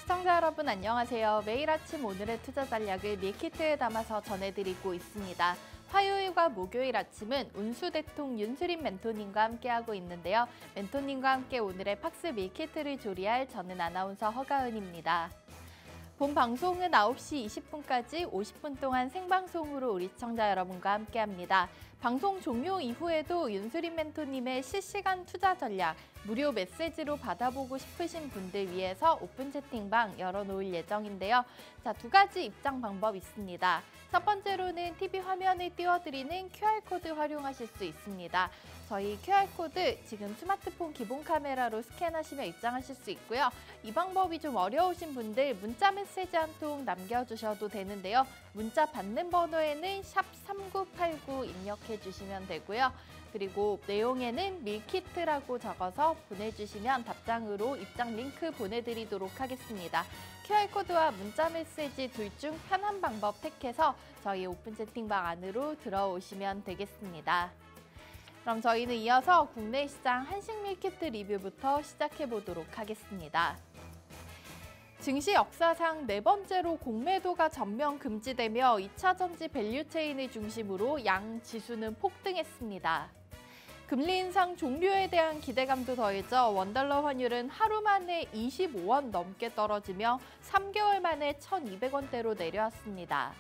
시청자 여러분 안녕하세요. 매일 아침 오늘의 투자 전략을 밀키트에 담아서 전해드리고 있습니다. 화요일과 목요일 아침은 운수대통 윤수림 멘토님과 함께하고 있는데요. 멘토님과 함께 오늘의 팍스 밀키트를 조리할 저는 아나운서 허가은입니다. 본 방송은 9시 20분까지 50분 동안 생방송으로 우리 시청자 여러분과 함께합니다. 방송 종료 이후에도 윤수림 멘토님의 실시간 투자 전략, 무료 메시지로 받아보고 싶으신 분들 위해서 오픈 채팅방 열어놓을 예정인데요. 자, 두 가지 입장 방법 있습니다. 첫 번째로는 TV 화면에 띄워드리는 QR코드 활용하실 수 있습니다. 저희 QR코드 지금 스마트폰 기본 카메라로 스캔하시면 입장하실 수 있고요. 이 방법이 좀 어려우신 분들 문자 메시지 한 통 남겨주셔도 되는데요. 문자 받는 번호에는 샵 3989 입력해 주시면 되고요. 그리고 내용에는 밀키트라고 적어서 보내주시면 답장으로 입장 링크 보내드리도록 하겠습니다. QR코드와 문자 메시지 둘 중 편한 방법 택해서 저희 오픈 채팅방 안으로 들어오시면 되겠습니다. 그럼 저희는 이어서 국내 시장 한식 밀키트 리뷰부터 시작해 보도록 하겠습니다. 증시 역사상 네 번째로 공매도가 전면 금지되며 2차 전지 밸류체인을 중심으로 양 지수는 폭등했습니다. 금리 인상 종료에 대한 기대감도 더해져 원달러 환율은 하루 만에 25원 넘게 떨어지며 3개월 만에 1,200원대로 내려왔습니다.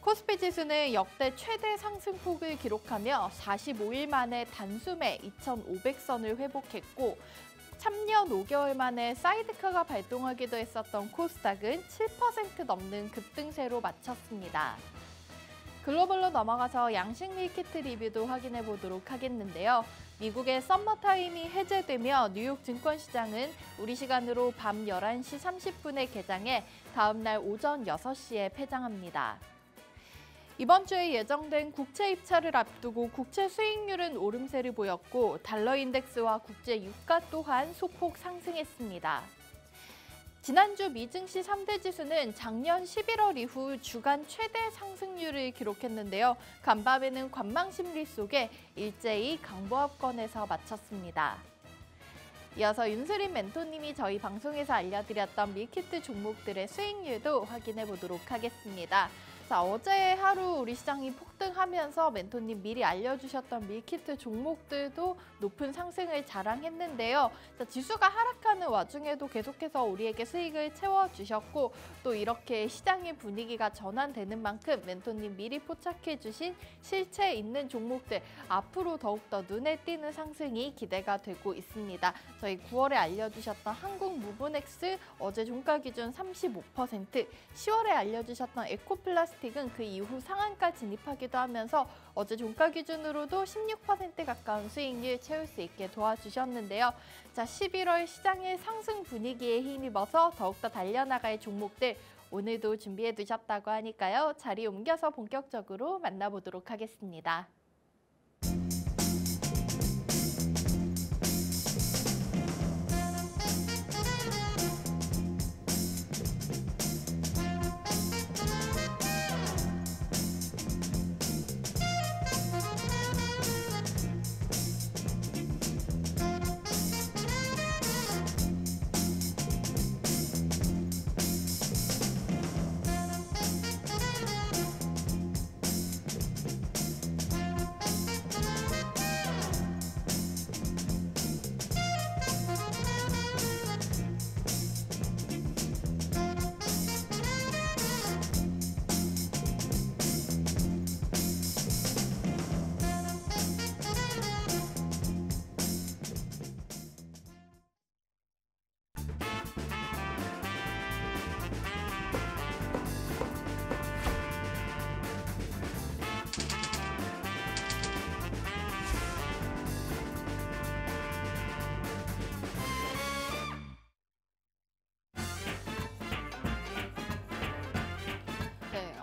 코스피 지수는 역대 최대 상승폭을 기록하며 45일 만에 단숨에 2,500선을 회복했고 3년 5개월 만에 사이드카가 발동하기도 했었던 코스닥은 7% 넘는 급등세로 마쳤습니다. 글로벌로 넘어가서 양식 밀키트 리뷰도 확인해 보도록 하겠는데요. 미국의 썸머타임이 해제되며 뉴욕 증권시장은 우리 시간으로 밤 11시 30분에 개장해 다음 날 오전 6시에 폐장합니다. 이번 주에 예정된 국채 입찰을 앞두고 국채 수익률은 오름세를 보였고 달러 인덱스와 국제 유가 또한 소폭 상승했습니다. 지난주 미증시 3대 지수는 작년 11월 이후 주간 최대 상승률을 기록했는데요. 간밤에는 관망 심리 속에 일제히 강보합권에서 마쳤습니다. 이어서 윤수림 멘토님이 저희 방송에서 알려드렸던 밀키트 종목들의 수익률도 확인해 보도록 하겠습니다. 자, 어제 하루 우리 시장이 폭등하면서 멘토님 미리 알려주셨던 밀키트 종목들도 높은 상승을 자랑했는데요. 자, 지수가 하락하는 와중에도 계속해서 우리에게 수익을 채워주셨고 또 이렇게 시장의 분위기가 전환되는 만큼 멘토님 미리 포착해주신 실체 있는 종목들 앞으로 더욱더 눈에 띄는 상승이 기대가 되고 있습니다. 저희 9월에 알려주셨던 한국무브넥스 어제 종가 기준 35%, 10월에 알려주셨던 에코플라스틱은 그 이후 상한가 진입하기도 하면서 어제 종가 기준으로도 16% 가까운 수익률 채울 수 있게 도와주셨는데요. 자, 11월 시장의 상승 분위기에 힘입어서 더욱더 달려나갈 종목들 오늘도 준비해 두셨다고 하니까요. 자리 옮겨서 본격적으로 만나보도록 하겠습니다.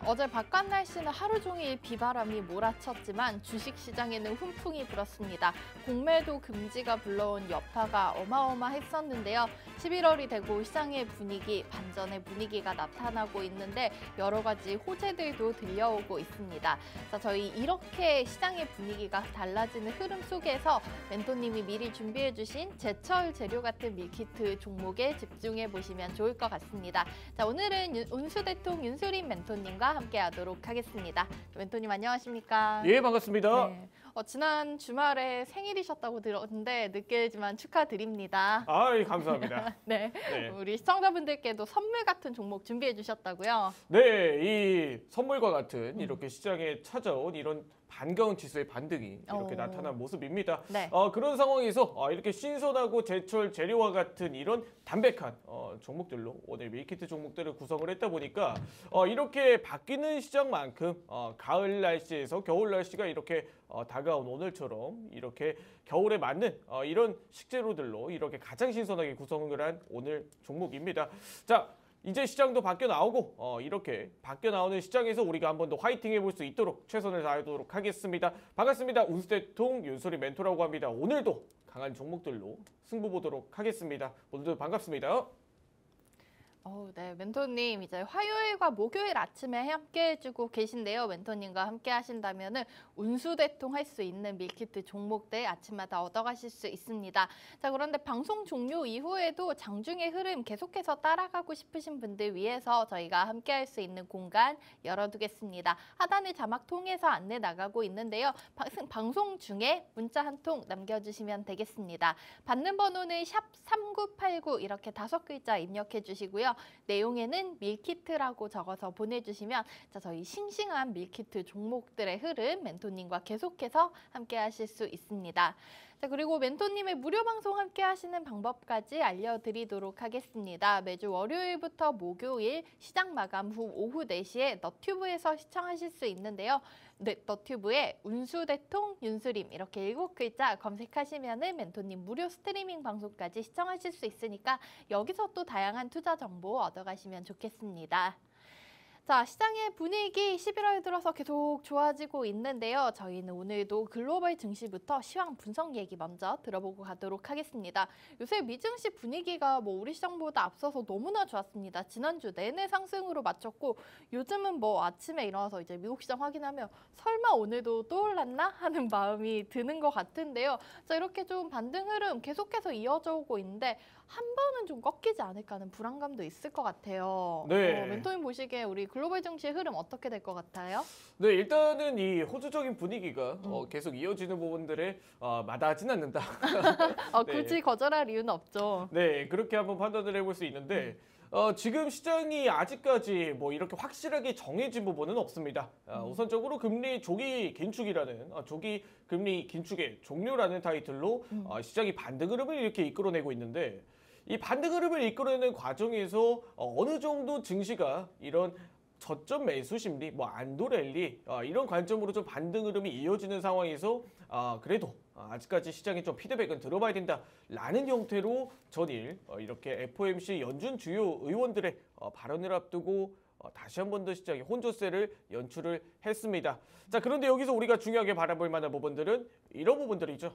어제 바깥 날씨는 하루 종일 비바람이 몰아쳤지만 주식시장에는 훈풍이 불었습니다. 공매도 금지가 불러온 여파가 어마어마했었는데요. 11월이 되고 시장의 분위기, 반전의 분위기가 나타나고 있는데 여러 가지 호재들도 들려오고 있습니다. 자, 저희 이렇게 시장의 분위기가 달라지는 흐름 속에서 멘토님이 미리 준비해주신 제철 재료 같은 밀키트 종목에 집중해 보시면 좋을 것 같습니다. 자, 오늘은 운수대통 윤수림 멘토님과 함께하도록 하겠습니다. 멘토님 안녕하십니까? 예, 반갑습니다. 네. 지난 주말에 생일이셨다고 들었는데 늦게지만 축하드립니다. 아, 감사합니다. 네. 네. 우리 시청자분들께도 선물 같은 종목 준비해 주셨다고요? 네, 이 선물과 같은 이렇게 시장에 찾아온 이런 반가운 지수의 반등이 이렇게 나타난 모습입니다. 네. 그런 상황에서 이렇게 신선하고 제철 재료와 같은 이런 담백한 종목들로 오늘 밀키트 종목들을 구성을 했다 보니까 이렇게 바뀌는 시장만큼 가을 날씨에서 겨울 날씨가 이렇게 다가온 오늘처럼 이렇게 겨울에 맞는 이런 식재료들로 이렇게 가장 신선하게 구성을 한 오늘 종목입니다. 자, 이제 시장도 바뀌어 나오고 이렇게 바뀌어 나오는 시장에서 우리가 한 번 더 화이팅 해볼 수 있도록 최선을 다하도록 하겠습니다. 반갑습니다. 운수대통 윤소림 멘토라고 합니다. 오늘도 강한 종목들로 승부 보도록 하겠습니다. 모두 반갑습니다. 네, 멘토님 이제 화요일과 목요일 아침에 함께 해주고 계신데요. 멘토님과 함께 하신다면은 운수대통 할 수 있는 밀키트 종목들 아침마다 얻어가실 수 있습니다. 자, 그런데 방송 종료 이후에도 장중의 흐름 계속해서 따라가고 싶으신 분들 위해서 저희가 함께 할 수 있는 공간 열어두겠습니다. 하단의 자막 통해서 안내 나가고 있는데요. 방송 중에 문자 한 통 남겨주시면 되겠습니다. 받는 번호는 샵 3989 이렇게 5글자 입력해 주시고요. 내용에는 밀키트라고 적어서 보내주시면 저희 싱싱한 밀키트 종목들의 흐름 멘토님과 계속해서 함께 하실 수 있습니다. 자, 그리고 멘토님의 무료 방송 함께 하시는 방법까지 알려드리도록 하겠습니다. 매주 월요일부터 목요일 시장 마감 후 오후 4시에 너튜브에서 시청하실 수 있는데요. 네, 너튜브에 운수대통 윤수림 이렇게 7글자 검색하시면은 멘토님 무료 스트리밍 방송까지 시청하실 수 있으니까 여기서 또 다양한 투자 정보 얻어가시면 좋겠습니다. 자, 시장의 분위기 11월 들어서 계속 좋아지고 있는데요. 저희는 오늘도 글로벌 증시부터 시황 분석 얘기 먼저 들어보고 가도록 하겠습니다. 요새 미증시 분위기가 우리 시장보다 앞서서 너무나 좋았습니다. 지난주 내내 상승으로 마쳤고 요즘은 아침에 일어나서 이제 미국 시장 확인하면 설마 오늘도 또 올랐나 하는 마음이 드는 것 같은데요. 자, 이렇게 좀 반등 흐름 계속해서 이어져 오고 있는데 한 번은 좀 꺾이지 않을까 하는 불안감도 있을 것 같아요. 네. 멘토님 보시기에 우리 글로벌 증시의 흐름 어떻게 될 것 같아요? 네, 일단은 이 호주적인 분위기가 계속 이어지는 부분들에 마다하진 않는다. 네. 굳이 거절할 이유는 없죠. 네, 그렇게 한번 판단을 해볼 수 있는데 지금 시장이 아직까지 이렇게 확실하게 정해진 부분은 없습니다. 우선적으로 금리 조기 긴축이라는 조기 금리 긴축의 종료라는 타이틀로 시장이 반등 흐름을 이렇게 이끌어내고 있는데 이 반등 흐름을 이끌어내는 과정에서 어느 정도 증시가 이런 저점 매수 심리, 안도 랠리 이런 관점으로 좀 반등 흐름이 이어지는 상황에서 그래도 아직까지 시장에 좀 피드백은 들어봐야 된다라는 형태로 전일 이렇게 FOMC 연준 주요 의원들의 발언을 앞두고 다시 한 번 더 시장에 혼조세를 연출을 했습니다. 자, 그런데 여기서 우리가 중요하게 바라볼 만한 부분들은 이런 부분들이죠.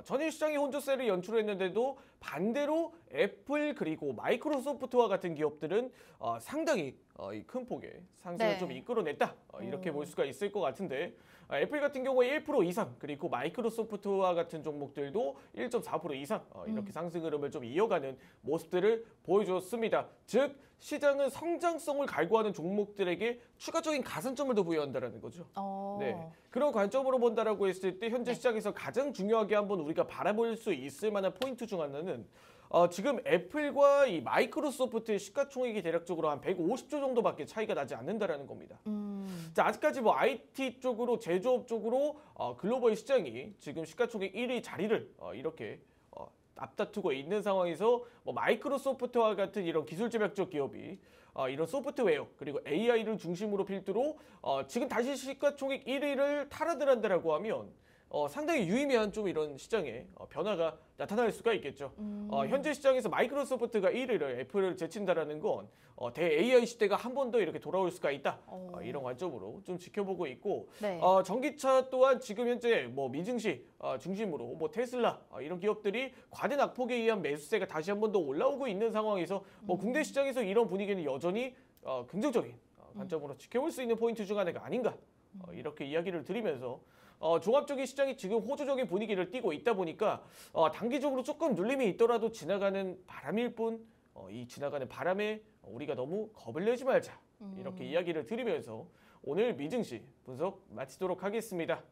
전일 시장이 혼조세를 연출했는데도 반대로 애플 그리고 마이크로소프트와 같은 기업들은 상당히 큰 폭의 상승을 좀 이끌어냈다. 이렇게 볼 수가 있을 것 같은데 애플 같은 경우에 1% 이상 그리고 마이크로소프트와 같은 종목들도 1.4% 이상 이렇게 상승 흐름을 좀 이어가는 모습들을 보여줬습니다. 즉 시장은 성장성을 갈구하는 종목들에게 추가적인 가산점을 더 부여한다는 거죠. 네, 그런 관점으로 본다라고 했을 때 현재 시장에서 가장 중요하게 한번 우리가 바라볼 수 있을 만한 포인트 중 하나는 지금 애플과 이 마이크로소프트의 시가총액이 대략적으로 한 150조 정도밖에 차이가 나지 않는다라는 겁니다. 자, 아직까지 IT 쪽으로 제조업 쪽으로 글로벌 시장이 지금 시가총액 1위 자리를 이렇게 앞다투고 있는 상황에서 마이크로소프트와 같은 이런 기술 제약적 기업이 이런 소프트웨어 그리고 AI를 중심으로 필두로 지금 다시 시가총액 1위를 탈환을 한다라고 하면 상당히 유의미한 좀 이런 시장에 변화가 나타날 수가 있겠죠. 현재 시장에서 마이크로소프트가 1위를 애플을 제친다라는 건 대 AI 시대가 한 번 더 이렇게 돌아올 수가 있다. 이런 관점으로 좀 지켜보고 있고 네. 전기차 또한 지금 현재 뭐 미증시 중심으로 뭐 테슬라 이런 기업들이 과대 낙폭에 의한 매수세가 다시 한 번 더 올라오고 있는 상황에서 뭐 국내 시장에서 이런 분위기는 여전히 긍정적인 관점으로 지켜볼 수 있는 포인트 중 하나가 아닌가 이렇게 이야기를 드리면서 종합적인 시장이 지금 호조적인 분위기를 띠고 있다 보니까 단기적으로 조금 눌림이 있더라도 지나가는 바람일 뿐 이 지나가는 바람에 우리가 너무 겁을 내지 말자 이렇게 이야기를 드리면서 오늘 미증시 분석 마치도록 하겠습니다.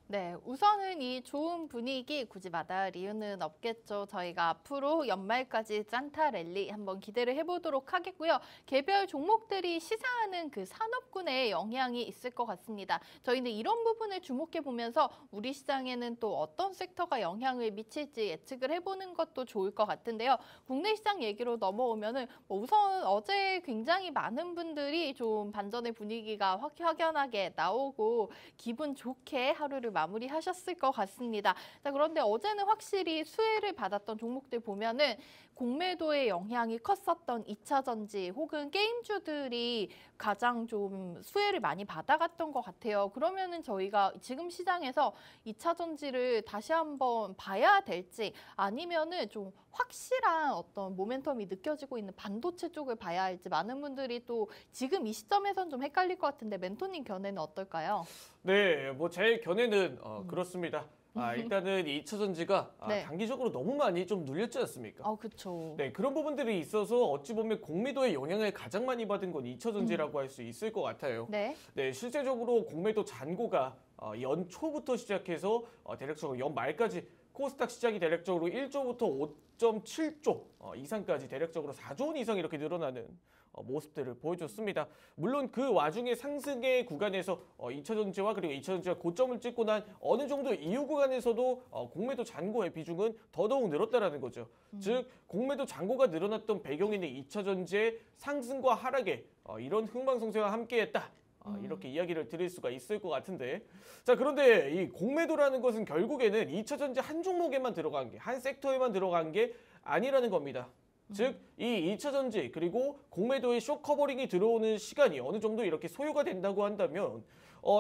네, 우선은 이 좋은 분위기 굳이 마다할 이유는 없겠죠. 저희가 앞으로 연말까지 산타 랠리 한번 기대를 해보도록 하겠고요. 개별 종목들이 시사하는 그 산업군에 영향이 있을 것 같습니다. 저희는 이런 부분을 주목해 보면서 우리 시장에는 또 어떤 섹터가 영향을 미칠지 예측을 해보는 것도 좋을 것 같은데요. 국내 시장 얘기로 넘어오면은 우선 어제 굉장히 많은 분들이 좀 반전의 분위기가 확연하게 나오고 기분 좋게 하루를 마무리하셨을 것 같습니다. 자, 그런데 어제는 확실히 수혜를 받았던 종목들 보면은 공매도의 영향이 컸었던 2차 전지 혹은 게임주들이 가장 좀 수혜를 많이 받아갔던 것 같아요. 그러면은 저희가 지금 시장에서 2차 전지를 다시 한번 봐야 될지 아니면은 좀 확실한 어떤 모멘텀이 느껴지고 있는 반도체 쪽을 봐야 할지 많은 분들이 또 지금 이 시점에선 좀 헷갈릴 것 같은데 멘토님 견해는 어떨까요? 네, 뭐 제 견해는 그렇습니다. 일단은 2차 전지가 네. 단기적으로 너무 많이 좀 눌렸지 않습니까? 그렇죠. 네, 그런 부분들이 있어서 어찌 보면 공매도의 영향을 가장 많이 받은 건 2차 전지라고 할 수 있을 것 같아요. 네. 네, 실제적으로 공매도 잔고가 연초부터 시작해서 대략적으로 연말까지 코스닥 시장이 대략적으로 1조부터 5.7조 이상까지 대략적으로 4조 원 이상 이렇게 늘어나는 모습들을 보여줬습니다. 물론 그 와중에 상승의 구간에서 2차 전지와 그리고 2차 전지가 고점을 찍고 난 어느 정도 이후 구간에서도 공매도 잔고의 비중은 더더욱 늘었다라는 거죠. 즉 공매도 잔고가 늘어났던 배경에는 2차 전지의 상승과 하락에 이런 흥망성쇠와 함께했다. 이렇게 이야기를 드릴 수가 있을 것 같은데 자 그런데 이 공매도라는 것은 결국에는 2차 전지 한 종목에만 들어간 게 한 섹터에만 들어간 게 아니라는 겁니다. 즉 이 2차 전지 그리고 공매도의 숏 커버링이 들어오는 시간이 어느 정도 이렇게 소요가 된다고 한다면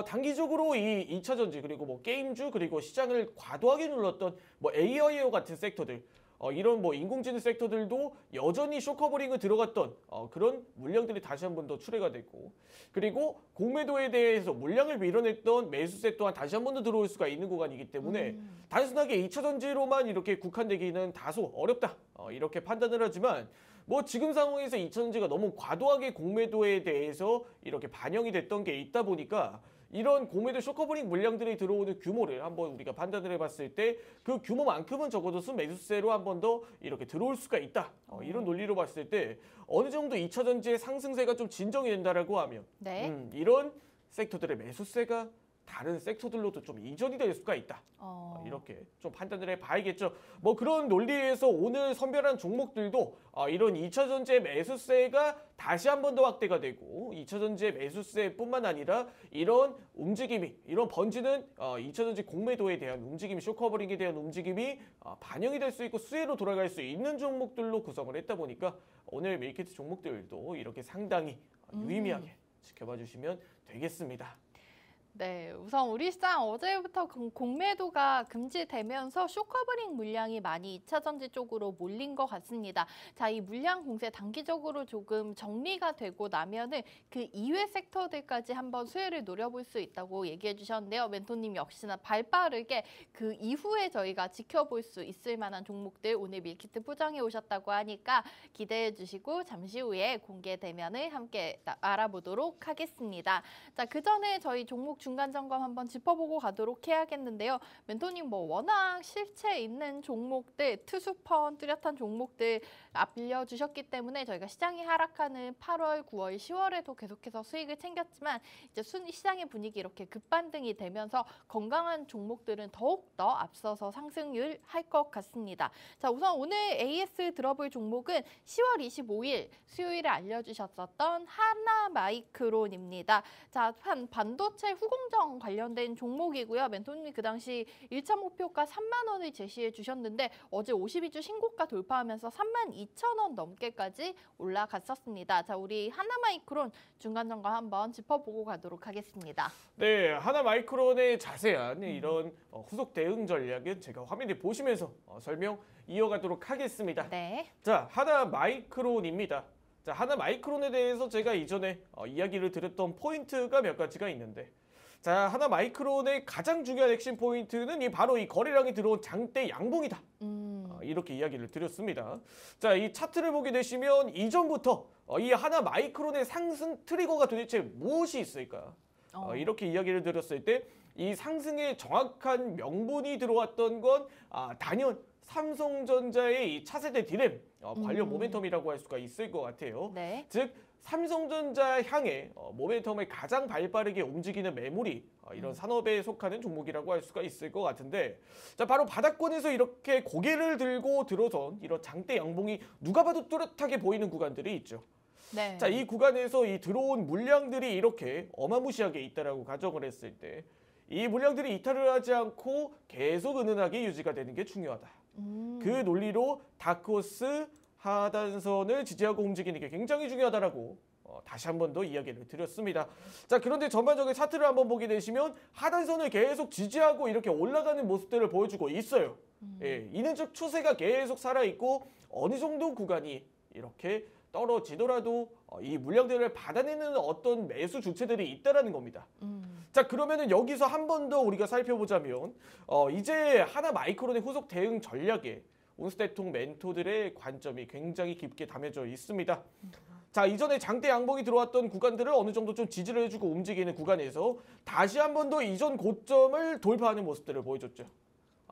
단기적으로 이 2차 전지 그리고 뭐 게임주 그리고 시장을 과도하게 눌렀던 뭐 AI와 같은 섹터들 이런 뭐 인공지능 섹터들도 여전히 숏커버링을 들어갔던 그런 물량들이 다시 한 번 더 출회가 됐고 그리고 공매도에 대해서 물량을 밀어냈던 매수세 또한 다시 한 번 더 들어올 수가 있는 구간이기 때문에 단순하게 2차 전지로만 이렇게 국한되기는 다소 어렵다 이렇게 판단을 하지만 뭐 지금 상황에서 2차 전지가 너무 과도하게 공매도에 대해서 이렇게 반영이 됐던 게 있다 보니까 이런 공매도 숏커버링 물량들이 들어오는 규모를 한번 우리가 판단을 해봤을 때 그 규모만큼은 적어도 순매수세로 한 번 더 이렇게 들어올 수가 있다. 이런 논리로 봤을 때 어느 정도 2차 전지의 상승세가 좀 진정이 된다라고 하면 네. 이런 섹터들의 매수세가 다른 섹터들로도 좀 이전이 될 수가 있다. 이렇게 좀 판단을 해봐야겠죠. 뭐 그런 논리에서 오늘 선별한 종목들도 이런 2차 전지의 매수세가 다시 한 번 더 확대가 되고 2차 전지의 매수세뿐만 아니라 이런 움직임이 이런 번지는 2차 전지 공매도에 대한 움직임이 숏커버링에 대한 움직임이 반영이 될 수 있고 수혜로 돌아갈 수 있는 종목들로 구성을 했다 보니까 오늘 밀키트 종목들도 이렇게 상당히 유의미하게 지켜봐 주시면 되겠습니다. 네, 우선 우리 시장 어제부터 공매도가 금지되면서 숏커버링 물량이 많이 2차 전지 쪽으로 몰린 것 같습니다. 자, 이 물량 공세 단기적으로 조금 정리가 되고 나면은 그 이외 섹터들까지 한번 수혜를 노려볼 수 있다고 얘기해 주셨는데요. 멘토님 역시나 발빠르게 그 이후에 저희가 지켜볼 수 있을 만한 종목들 오늘 밀키트 포장해 오셨다고 하니까 기대해 주시고 잠시 후에 공개되면은 함께 알아보도록 하겠습니다. 자, 그 전에 저희 종목 중간 점검 한번 짚어보고 가도록 해야겠는데요. 멘토님 뭐 워낙 실체 있는 종목들, 투수펀 뚜렷한 종목들 알려주셨기 때문에 저희가 시장이 하락하는 8월, 9월, 10월에도 계속해서 수익을 챙겼지만 이제 시장의 분위기 이렇게 급반등이 되면서 건강한 종목들은 더욱더 앞서서 상승률 할 것 같습니다. 자, 우선 오늘 AS 들어볼 종목은 10월 25일 수요일에 알려주셨었던 하나마이크론입니다. 자, 반도체 후공 철공정 관련된 종목이고요. 멘토님이 그 당시 1차 목표가 3만 원을 제시해 주셨는데 어제 52주 신고가 돌파하면서 32,000원 넘게까지 올라갔었습니다. 자, 우리 하나마이크론 중간 점검 한번 짚어보고 가도록 하겠습니다. 네, 하나마이크론의 자세한 이런 후속 대응 전략은 제가 화면에 보시면서 설명 이어가도록 하겠습니다. 네. 자, 하나마이크론입니다. 자, 하나마이크론에 대해서 제가 이전에 이야기를 드렸던 포인트가 몇 가지가 있는데, 자, 하나마이크론의 가장 중요한 핵심 포인트는 바로 이 거래량이 들어온 장대 양봉이다. 이렇게 이야기를 드렸습니다. 자, 이 차트를 보게 되시면 이전부터 이 하나마이크론의 상승 트리거가 도대체 무엇이 있을까? 이렇게 이야기를 드렸을 때 이 상승의 정확한 명분이 들어왔던 건 단연 삼성전자의 이 차세대 디램 관련 모멘텀이라고 할 수가 있을 것 같아요. 네. 즉 삼성전자 향해 모멘텀을 가장 발빠르게 움직이는 매물이 이런 산업에 속하는 종목이라고 할 수가 있을 것 같은데, 자, 바로 바닥권에서 이렇게 고개를 들고 들어선 이런 장대 양봉이 누가 봐도 뚜렷하게 보이는 구간들이 있죠. 네. 자, 이 구간에서 이 들어온 물량들이 이렇게 어마무시하게 있다라고 가정을 했을 때 이 물량들이 이탈을 하지 않고 계속 은은하게 유지가 되는 게 중요하다. 그 논리로 다크호스 하단선을 지지하고 움직이는 게 굉장히 중요하다라고 다시 한 번 더 이야기를 드렸습니다. 자, 그런데 전반적인 차트를 한번 보게 되시면 하단선을 계속 지지하고 이렇게 올라가는 모습들을 보여주고 있어요. 예, 이는 즉 추세가 계속 살아있고 어느 정도 구간이 이렇게 떨어지더라도 이 물량들을 받아내는 어떤 매수 주체들이 있다라는 겁니다. 자, 그러면은 여기서 한 번 더 우리가 살펴보자면 이제 하나마이크론의 후속 대응 전략에 온스테통 멘토들의 관점이 굉장히 깊게 담겨져 있습니다. 자, 이전에 장대 양봉이 들어왔던 구간들을 어느 정도 좀 지지를 해주고 움직이는 구간에서 다시 한 번 더 이전 고점을 돌파하는 모습들을 보여줬죠.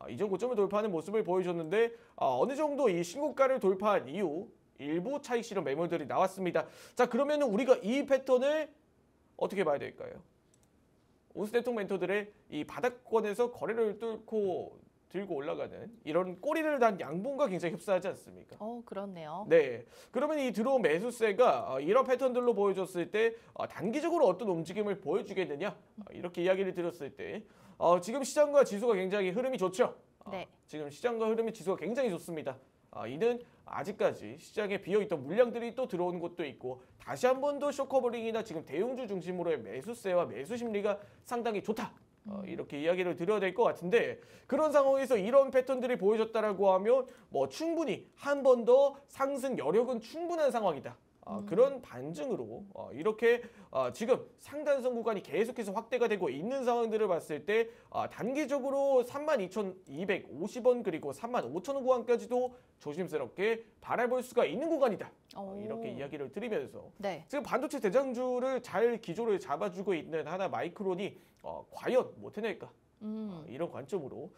이전 고점을 돌파하는 모습을 보여줬는데 어느 정도 이 신고가를 돌파한 이후 일부 차익 실현 매물들이 나왔습니다. 자, 그러면 우리가 이 패턴을 어떻게 봐야 될까요? 온스테통 멘토들의 이 바닥권에서 거래를 뚫고 들고 올라가는 이런 꼬리를 단 양봉과 굉장히 흡사하지 않습니까? 그렇네요. 네, 그러면 이 들어온 매수세가 이런 패턴들로 보여줬을 때 단기적으로 어떤 움직임을 보여주겠느냐? 이렇게 이야기를 드렸을 때 지금 시장과 지수가 굉장히 흐름이 좋죠? 네. 지금 시장과 흐름이 지수가 굉장히 좋습니다. 이는 아직까지 시장에 비어있던 물량들이 또 들어오는 것도 있고 다시 한 번 더 쇼커버링이나 지금 대형주 중심으로의 매수세와 매수 심리가 상당히 좋다. 이렇게 이야기를 드려야 될 것 같은데, 그런 상황에서 이런 패턴들이 보여졌다라고 하면 뭐 충분히 한 번 더 상승 여력은 충분한 상황이다. 그런 반증으로 이렇게 지금 상단선 구간이 계속해서 확대가 되고 있는 상황들을 봤을 때 단기적으로 32,250원 그리고 35,000원 구간까지도 조심스럽게 바라볼 수가 있는 구간이다. 이렇게 이야기를 드리면서 네. 지금 반도체 대장주를 잘 기조를 잡아주고 있는 하나마이크론이 과연 못 해낼까? 이런 관점으로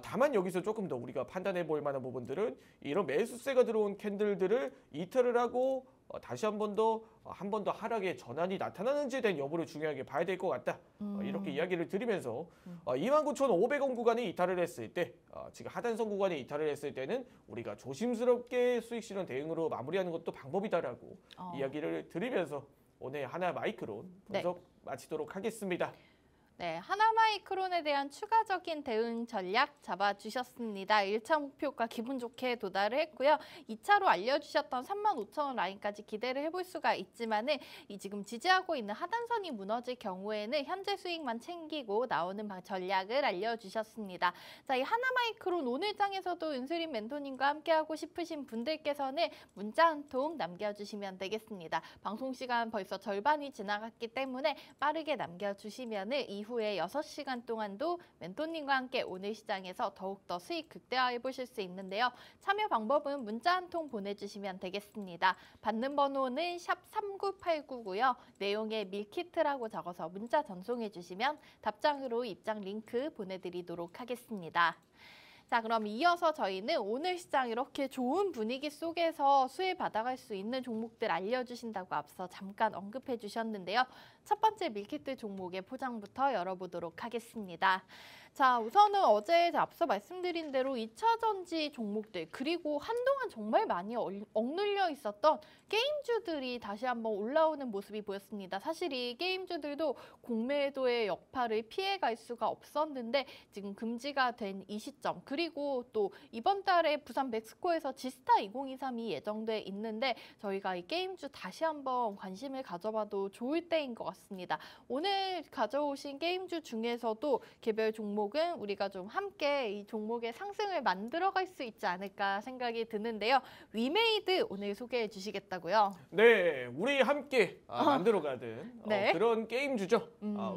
다만 여기서 조금 더 우리가 판단해 볼 만한 부분들은 이런 매수세가 들어온 캔들들을 이탈을 하고 다시 한 번 더 하락의 전환이 나타나는지에 대한 여부를 중요하게 봐야 될 것 같다. 이렇게 이야기를 드리면서 29,500원 구간이 이탈을 했을 때 지금 하단선 구간이 이탈을 했을 때는 우리가 조심스럽게 수익 실현 대응으로 마무리하는 것도 방법이다라고 이야기를 드리면서 오늘 하나마이크론 분석 마치도록 하겠습니다. 네, 하나마이크론에 대한 추가적인 대응 전략 잡아주셨습니다. 1차 목표가 기분 좋게 도달을 했고요. 2차로 알려주셨던 35,000원 라인까지 기대를 해볼 수가 있지만은 이 지금 지지하고 있는 하단선이 무너질 경우에는 현재 수익만 챙기고 나오는 전략을 알려주셨습니다. 자, 이 하나마이크론 오늘 장에서도 윤수린 멘토님과 함께하고 싶으신 분들께서는 문자 한 통 남겨주시면 되겠습니다. 방송 시간 벌써 절반이 지나갔기 때문에 빠르게 남겨주시면은 이후에 6시간 동안도 멘토님과 함께 오늘 시장에서 더욱더 수익 극대화해 보실 수 있는데요. 참여 방법은 문자 한 통 보내주시면 되겠습니다. 받는 번호는 샵 3989고요. 내용에 밀키트라고 적어서 문자 전송해 주시면 답장으로 입장 링크 보내드리도록 하겠습니다. 자, 그럼 이어서 저희는 오늘 시장 이렇게 좋은 분위기 속에서 수혜 받아갈 수 있는 종목들 알려주신다고 앞서 잠깐 언급해 주셨는데요. 첫 번째 밀키트 종목의 포장부터 열어보도록 하겠습니다. 자, 우선은 어제 앞서 말씀드린 대로 2차 전지 종목들 그리고 한동안 정말 많이 억눌려 있었던 게임주들이 다시 한번 올라오는 모습이 보였습니다. 사실 이 게임주들도 공매도의 여파를 피해갈 수가 없었는데 지금 금지가 된 이 시점 그리고 또 이번 달에 부산 맥스코에서 지스타 2023이 예정돼 있는데 저희가 이 게임주 다시 한번 관심을 가져봐도 좋을 때인 것 같습니다. 오늘 가져오신 게임주 중에서도 개별 종목은 우리가 좀 함께 이 종목의 상승을 만들어갈 수 있지 않을까 생각이 드는데요. 위메이드 오늘 소개해 주시겠다고요? 네, 우리 함께 만들어가는 네. 그런 게임주죠.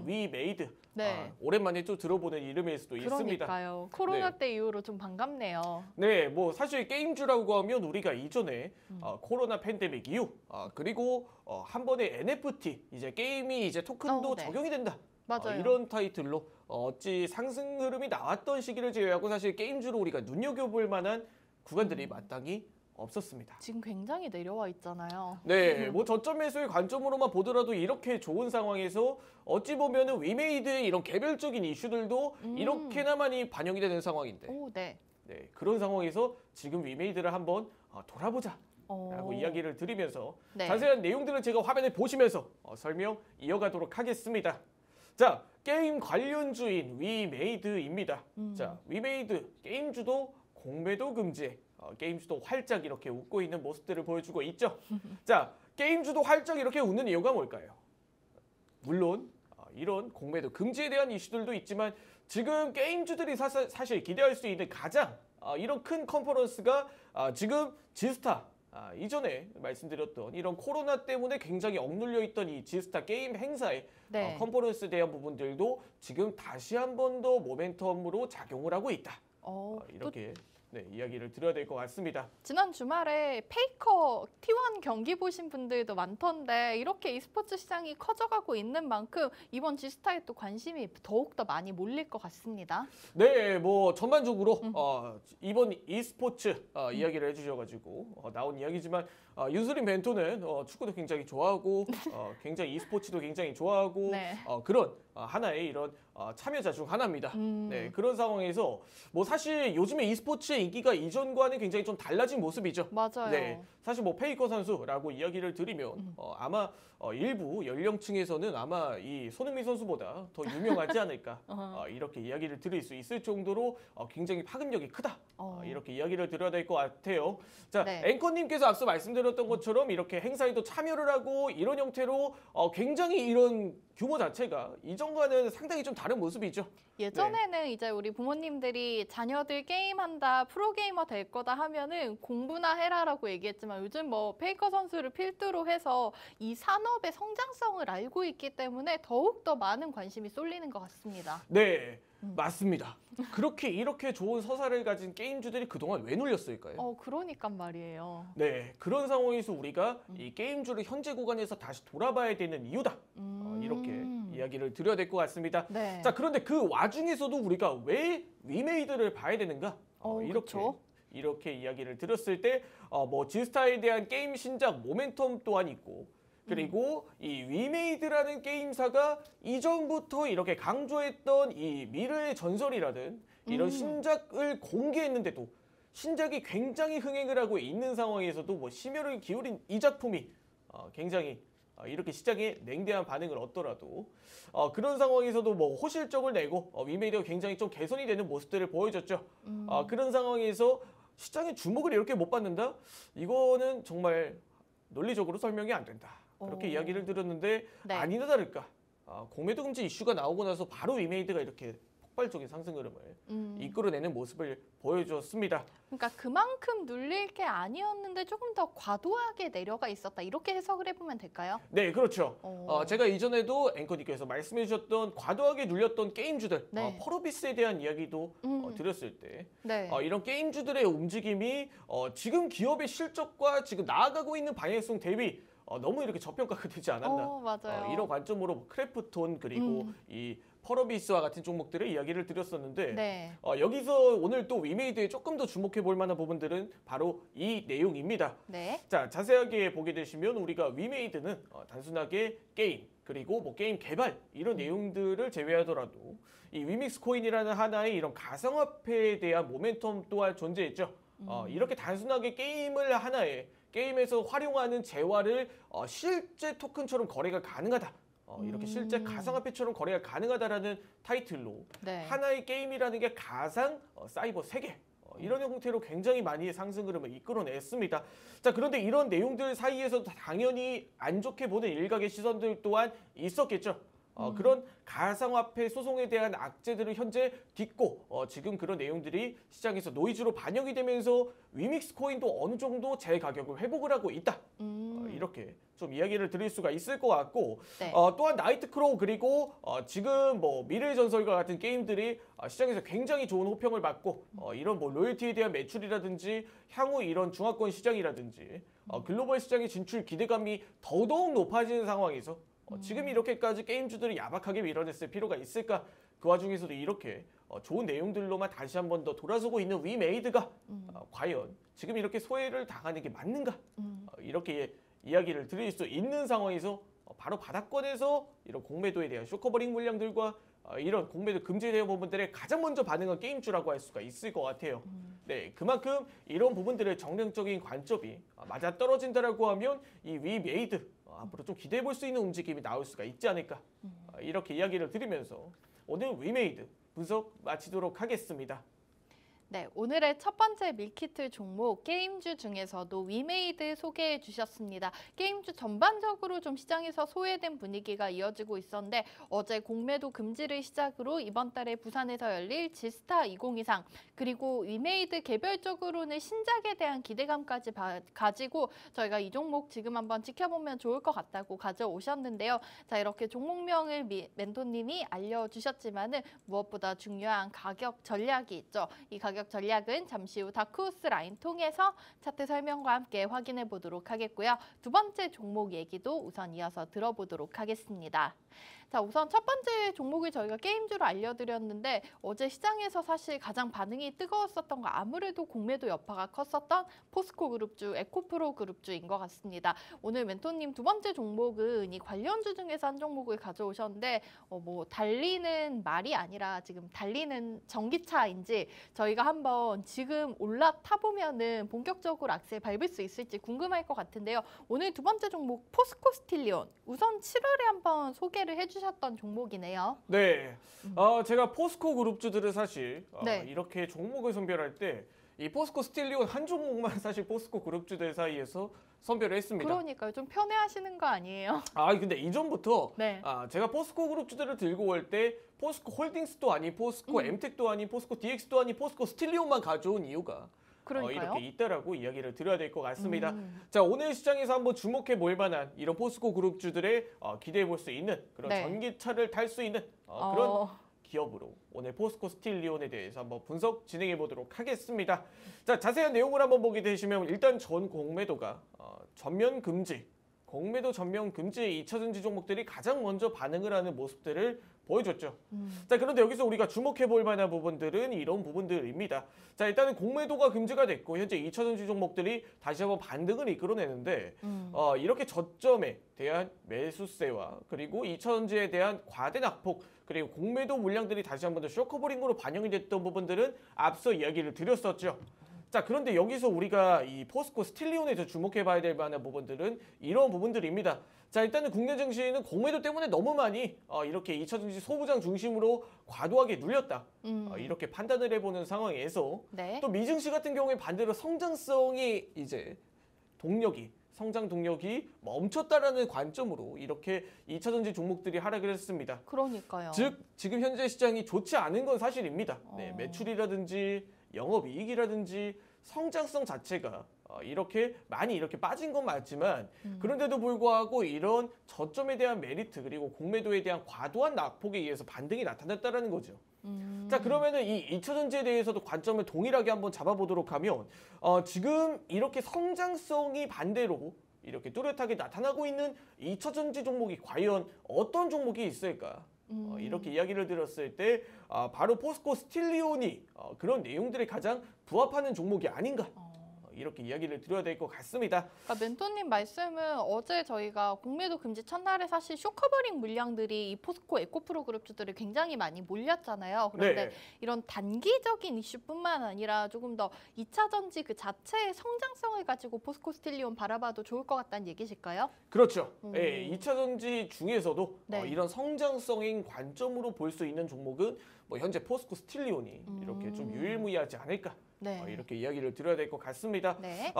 위메이드. 네. 오랜만에 또 들어보는 이름일 수도 있습니다. 그러니까요. 코로나 때 이후로 좀 반갑네요. 네, 뭐 사실 게임주라고 하면 우리가 이전에 코로나 팬데믹 이후 그리고 한 번에 NFT 이제 게임이 이제 토큰도 네. 적용이 된다. 맞아요. 이런 타이틀로 어찌 상승 흐름이 나왔던 시기를 제외하고 사실 게임주로 우리가 눈여겨볼 만한 구간들이 마땅히 없었습니다. 지금 굉장히 내려와 있잖아요. 네, 뭐 저점 매수의 관점으로만 보더라도 이렇게 좋은 상황에서 어찌 보면은 위메이드의 이런 개별적인 이슈들도 이렇게나 많이 반영이 되는 상황인데, 오, 네. 네, 그런 상황에서 지금 위메이드를 한번 돌아보자. 라고 이야기를 드리면서 네. 자세한 내용들을 제가 화면에 보시면서 설명 이어가도록 하겠습니다. 자, 게임 관련주인 위메이드입니다. 자, 위메이드 게임주도 공매도 금지에 게임주도 활짝 이렇게 웃고 있는 모습들을 보여주고 있죠. 자, 게임주도 활짝 이렇게 웃는 이유가 뭘까요? 물론 이런 공매도 금지에 대한 이슈들도 있지만 지금 게임주들이 사실 기대할 수 있는 가장 이런 큰 컨퍼런스가 지금 지스타 이전에 말씀드렸던 이런 코로나 때문에 굉장히 억눌려 있던 이 지스타 게임 행사의 네. 컨퍼런스에 대한 부분들도 지금 다시 한 번 더 모멘텀으로 작용을 하고 있다. 이렇게 네, 이야기를 드려야 될 것 같습니다. 지난 주말에 페이커 T1 경기 보신 분들도 많던데 이렇게 e스포츠 시장이 커져가고 있는 만큼 이번 지스타에 또 관심이 더욱더 많이 몰릴 것 같습니다. 네, 뭐 전반적으로 이번 e스포츠 이야기를 해주셔가지고 나온 이야기지만 윤수린 벤토는 축구도 굉장히 좋아하고 굉장히 e스포츠도 굉장히 좋아하고 네. 그런 하나의 이런 참여자 중 하나입니다. 네, 그런 상황에서 뭐 사실 요즘에 e스포츠의 인기가 이전과는 굉장히 좀 달라진 모습이죠. 맞아요. 네, 사실 뭐 페이커 선수라고 이야기를 드리면 아마 일부 연령층에서는 아마 이 손흥민 선수보다 더 유명하지 않을까 이렇게 이야기를 드릴 수 있을 정도로 굉장히 파급력이 크다. 이렇게 이야기를 드려야 될 것 같아요. 자, 네. 앵커님께서 앞서 말씀드렸던 것처럼 이렇게 행사에도 참여를 하고 이런 형태로 굉장히 이런 규모 자체가 이전과는 상당히 좀 다른 모습이죠. 예전에는 이제 우리 부모님들이 자녀들 게임한다, 프로게이머 될 거다 하면은 공부나 해라라고 얘기했지만 요즘 뭐 페이커 선수를 필두로 해서 이 산업의 성장성을 알고 있기 때문에 더욱더 많은 관심이 쏠리는 것 같습니다. 네, 맞습니다. 그렇게 이렇게 좋은 서사를 가진 게임주들이 그동안 왜 눌렸을까요? 그러니까 말이에요. 네, 그런 상황에서 우리가 이 게임주를 현재 구간에서 다시 돌아봐야 되는 이유다. 이렇게 이야기를 드려야 될 것 같습니다. 네. 자, 그런데 그 와중에서도 우리가 왜 위메이드를 봐야 되는가? 그쵸? 이렇게 이야기를 드렸을 때 뭐 지스타에 대한 게임 신작 모멘텀 또한 있고 그리고 이 위메이드라는 게임사가 이전부터 이렇게 강조했던 이 미래의 전설이라는 이런 신작을 공개했는데도 신작이 굉장히 흥행을 하고 있는 상황에서도 뭐 심혈을 기울인 이 작품이 굉장히 이렇게 시장에 냉대한 반응을 얻더라도 그런 상황에서도 뭐 호실적을 내고 위메이드가 굉장히 좀 개선이 되는 모습들을 보여줬죠. 그런 상황에서 시장의 주목을 이렇게 못 받는다? 이거는 정말 논리적으로 설명이 안 된다. 그렇게 이야기를 드렸는데 네. 아니나 다를까 공매도 금지 이슈가 나오고 나서 바로 위메이드가 이렇게 폭발적인 상승 흐름을 이끌어내는 모습을 보여줬습니다. 그러니까 그만큼 눌릴 게 아니었는데 조금 더 과도하게 내려가 있었다. 이렇게 해석을 해보면 될까요? 네, 그렇죠. 제가 이전에도 앵커님께서 말씀해 주셨던 과도하게 눌렸던 게임주들, 네. 펄어비스에 대한 이야기도 드렸을 때 네. 이런 게임주들의 움직임이 지금 기업의 실적과 지금 나아가고 있는 방향성 대비 너무 이렇게 저평가가 되지 않았나. 맞아요. 이런 관점으로 뭐 크래프톤 그리고 이 펄어비스와 같은 종목들의 이야기를 드렸었는데 네. 여기서 오늘 또 위메이드에 조금 더 주목해 볼 만한 부분들은 바로 이 내용입니다. 네. 자, 자세하게 보게 되시면 우리가 위메이드는 단순하게 게임, 그리고 뭐 게임 개발 이런 내용들을 제외하더라도 이 위믹스 코인이라는 하나의 이런 가상화폐에 대한 모멘텀 또한 존재했죠. 이렇게 단순하게 게임을 하나의 게임에서 활용하는 재화를 실제 토큰처럼 거래가 가능하다. 이렇게 실제 가상화폐처럼 거래가 가능하다라는 타이틀로 네. 하나의 게임이라는 게 가상 사이버 세계 이런 형태로 굉장히 많이 상승 흐름을 이끌어냈습니다. 자, 그런데 이런 내용들 사이에서도 당연히 안 좋게 보는 일각의 시선들 또한 있었겠죠. 그런 가상화폐 소송에 대한 악재들을 현재 딛고 지금 그런 내용들이 시장에서 노이즈로 반영이 되면서 위믹스 코인도 어느 정도 제 가격을 회복을 하고 있다. 이렇게 좀 이야기를 드릴 수가 있을 것 같고 네. 또한 나이트크로우 그리고 지금 뭐 미래의 전설과 같은 게임들이 시장에서 굉장히 좋은 호평을 받고 이런 뭐 로열티에 대한 매출이라든지 향후 이런 중화권 시장이라든지 글로벌 시장의 진출 기대감이 더더욱 높아지는 상황에서 지금 이렇게까지 게임주들이 야박하게 밀어냈을 필요가 있을까? 그 와중에서도 이렇게 좋은 내용들로만 다시 한 번 더 돌아서고 있는 위메이드가 과연 지금 이렇게 소외를 당하는 게 맞는가? 이렇게 이야기를 드릴 수 있는 상황에서 바로 바닥권에서 이런 공매도에 대한 쇼커버링 물량들과 이런 공매도 금지되어 부분들에 가장 먼저 반응한 게임주라고 할 수가 있을 것 같아요. 네, 그만큼 이런 부분들의 정량적인 관점이 맞아떨어진다라고 하면 이 위메이드 앞으로 좀 기대해 볼 수 있는 움직임이 나올 수가 있지 않을까 이렇게 이야기를 드리면서 오늘 위메이드 분석 마치도록 하겠습니다. 네, 오늘의 첫 번째 밀키트 종목 게임주 중에서도 위메이드 소개해 주셨습니다. 게임주 전반적으로 좀 시장에서 소외된 분위기가 이어지고 있었는데 어제 공매도 금지를 시작으로 이번 달에 부산에서 열릴 지스타 2023 그리고 위메이드 개별적으로는 신작에 대한 기대감까지 가지고 저희가 이 종목 지금 한번 지켜보면 좋을 것 같다고 가져오셨는데요. 자, 이렇게 종목명을 멘토님이 알려주셨지만은 무엇보다 중요한 가격 전략이 있죠. 이 가격 전략은 잠시 후 다크호스 라인 통해서 차트 설명과 함께 확인해 보도록 하겠고요. 두 번째 종목 얘기도 우선 이어서 들어보도록 하겠습니다. 자, 우선 첫 번째 종목을 저희가 게임주로 알려드렸는데 어제 시장에서 사실 가장 반응이 뜨거웠었던 거 아무래도 공매도 여파가 컸었던 포스코 그룹주, 에코프로 그룹주인 것 같습니다. 오늘 멘토님 두 번째 종목은 이 관련주 중에서 한 종목을 가져오셨는데 뭐 달리는 말이 아니라 지금 달리는 전기차인지 저희가 한번 지금 올라타 보면은 본격적으로 악셀 밟을 수 있을지 궁금할 것 같은데요. 오늘 두 번째 종목 포스코 스틸리온 우선 7월에 한번 소개를 해주셨던 종목이네요. 네, 제가 포스코 그룹주들을 사실 네. 이렇게 종목을 선별할 때 이 포스코 스틸리온 한 종목만 사실 포스코 그룹주들 사이에서 선별을 했습니다. 그러니까요. 좀 편해하시는 거 아니에요? 근데 이전부터 네. 제가 포스코 그룹주들을 들고 올 때 포스코 홀딩스도 아닌 포스코 엠텍도 아닌 포스코 DX도 아닌 포스코 스틸리온만 가져온 이유가 그러니까요. 이렇게 있다라고 이야기를 드려야 될 것 같습니다. 자, 오늘 시장에서 한번 주목해 볼 만한 이런 포스코 그룹주들의 기대해 볼 수 있는 그런 네. 전기차를 탈 수 있는 그런 기업으로 오늘 포스코 스틸리온에 대해서 한번 분석 진행해 보도록 하겠습니다. 자, 자세한 내용을 한번 보게 되시면 일단 전 공매도가 전면 금지, 공매도 전면 금지의 2차전지 종목들이 가장 먼저 반응을 하는 모습들을 보여줬죠. 자, 그런데 여기서 우리가 주목해 볼 만한 부분들은 이런 부분들입니다. 자, 일단은 공매도가 금지가 됐고 현재 2차전지 종목들이 다시 한번 반등을 이끌어내는데 이렇게 저점에 대한 매수세와 그리고 2차전지에 대한 과대 낙폭 그리고 공매도 물량들이 다시 한번 더 쇼커버링으로 반영이 됐던 부분들은 앞서 이야기를 드렸었죠. 자, 그런데 여기서 우리가 이 포스코 스틸리온에서 주목해 봐야 될 만한 부분들은 이런 부분들입니다. 자, 일단은 국내 증시는 공매도 때문에 너무 많이 이렇게 2차전지 소부장 중심으로 과도하게 눌렸다. 이렇게 판단을 해보는 상황에서 네. 또 미증시 같은 경우에 반대로 성장성이 이제 성장 동력이 멈췄다라는 관점으로 이렇게 2차전지 종목들이 하락을 했습니다. 그러니까요. 즉 지금 현재 시장이 좋지 않은 건 사실입니다. 네, 매출이라든지 영업이익이라든지 성장성 자체가 이렇게 많이 빠진 건 맞지만 그런데도 불구하고 이런 저점에 대한 메리트 그리고 공매도에 대한 과도한 낙폭에 의해서 반등이 나타났다는 거죠. 자, 그러면은 이 2차전지에 대해서도 관점을 동일하게 한번 잡아보도록 하면 지금 이렇게 성장성이 반대로 이렇게 뚜렷하게 나타나고 있는 2차전지 종목이 과연 어떤 종목이 있을까? 이렇게 이야기를 드렸을 때 바로 포스코 스틸리온이 그런 내용들에 가장 부합하는 종목이 아닌가 이렇게 이야기를 드려야 될 것 같습니다. 그러니까 멘토님 말씀은 어제 저희가 공매도 금지 첫날에 사실 쇼커버링 물량들이 이 포스코 에코프로 그룹주들이 굉장히 많이 몰렸잖아요. 그런데 네. 이런 단기적인 이슈뿐만 아니라 조금 더 2차 전지 그 자체의 성장성을 가지고 포스코 스틸리온 바라봐도 좋을 것 같다는 얘기실까요? 그렇죠. 예, 2차 전지 중에서도 네. 이런 성장성인 관점으로 볼 수 있는 종목은 뭐 현재 포스코 스틸리온이 이렇게 좀 유일무이하지 않을까 네. 이렇게 이야기를 드려야 될 것 같습니다. 네.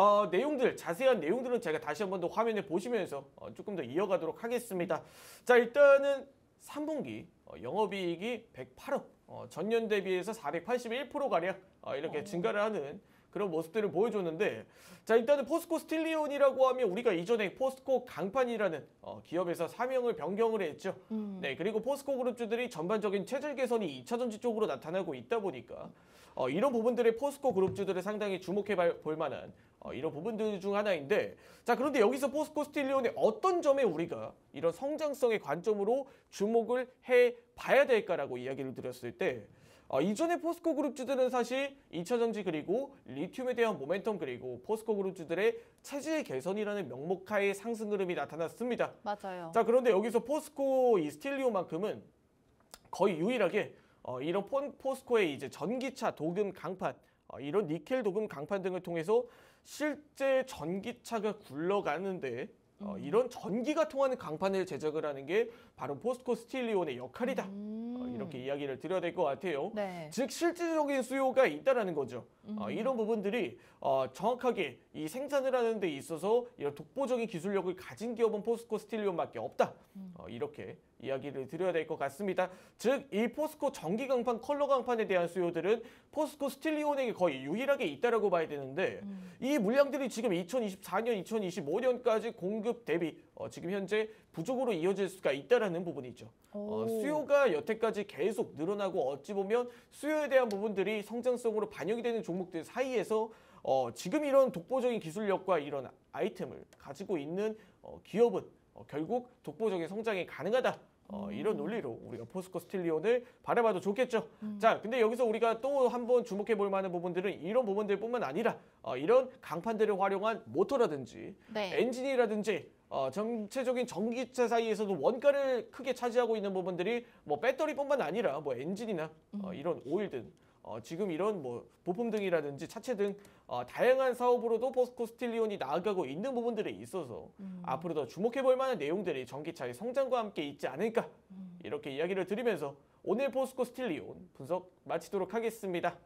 자세한 내용들은 제가 다시 한 번 더 화면에 보시면서 조금 더 이어가도록 하겠습니다. 자, 일단은 3분기 영업이익이 108억, 전년 대비해서 481%가량 이렇게 증가를 하는 그런 모습들을 보여줬는데, 자, 일단은 포스코 스틸리온이라고 하면 우리가 이전에 포스코 강판이라는 기업에서 사명을 변경을 했죠. 네, 그리고 포스코 그룹주들이 전반적인 체질 개선이 2차 전지 쪽으로 나타나고 있다 보니까 이런 부분들의 포스코 그룹주들을 상당히 주목해 볼 만한 이런 부분들 중 하나인데, 자, 그런데 여기서 포스코 스틸리온의 어떤 점에 우리가 이런 성장성의 관점으로 주목을 해 봐야 될까라고 이야기를 드렸을 때, 이전에 포스코 그룹주들은 사실 2차 전지 그리고 리튬에 대한 모멘텀 그리고 포스코 그룹주들의 체질 개선이라는 명목하에 상승 흐름이 나타났습니다. 맞아요. 자, 그런데 여기서 포스코 이 스틸리온만큼은 거의 유일하게 이런 포스코의 이제 전기차 도금 강판, 이런 니켈 도금 강판 등을 통해서 실제 전기차가 굴러가는데 이런 전기가 통하는 강판을 제작을 하는 게 바로 포스코 스틸리온의 역할이다. 이렇게 이야기를 드려야 될 것 같아요. 네. 즉 실질적인 수요가 있다라는 거죠. 이런 부분들이 정확하게 이 생산을 하는 데 있어서 이런 독보적인 기술력을 가진 기업은 포스코 스틸리온밖에 없다. 이렇게 이야기를 드려야 될 것 같습니다. 즉 이 포스코 전기 강판, 컬러 강판에 대한 수요들은 포스코 스틸리온에게 거의 유일하게 있다라고 봐야 되는데, 이 물량들이 지금 2024년, 2025년까지 공급 대비 지금 현재 부족으로 이어질 수가 있다라는 부분이죠. 수요가 여태까지 계속 늘어나고 어찌 보면 수요에 대한 부분들이 성장성으로 반영이 되는 종목들 사이에서 지금 이런 독보적인 기술력과 이런 아이템을 가지고 있는 기업은 결국 독보적인 성장이 가능하다. 이런 논리로 우리가 포스코 스틸리온을 바라봐도 좋겠죠. 자, 근데 여기서 우리가 또 한번 주목해 볼 만한 부분들은 이런 부분들뿐만 아니라 이런 강판들을 활용한 모터라든지 네. 엔진이라든지 전체적인 전기차 사이에서도 원가를 크게 차지하고 있는 부분들이 뭐 배터리뿐만 아니라 뭐 엔진이나 이런 오일 등 지금 이런 뭐 부품 등이라든지 차체 등 다양한 사업으로도 포스코 스틸리온이 나아가고 있는 부분들에 있어서 앞으로 더 주목해 볼 만한 내용들이 전기차의 성장과 함께 있지 않을까 이렇게 이야기를 드리면서 오늘 포스코 스틸리온 분석 마치도록 하겠습니다.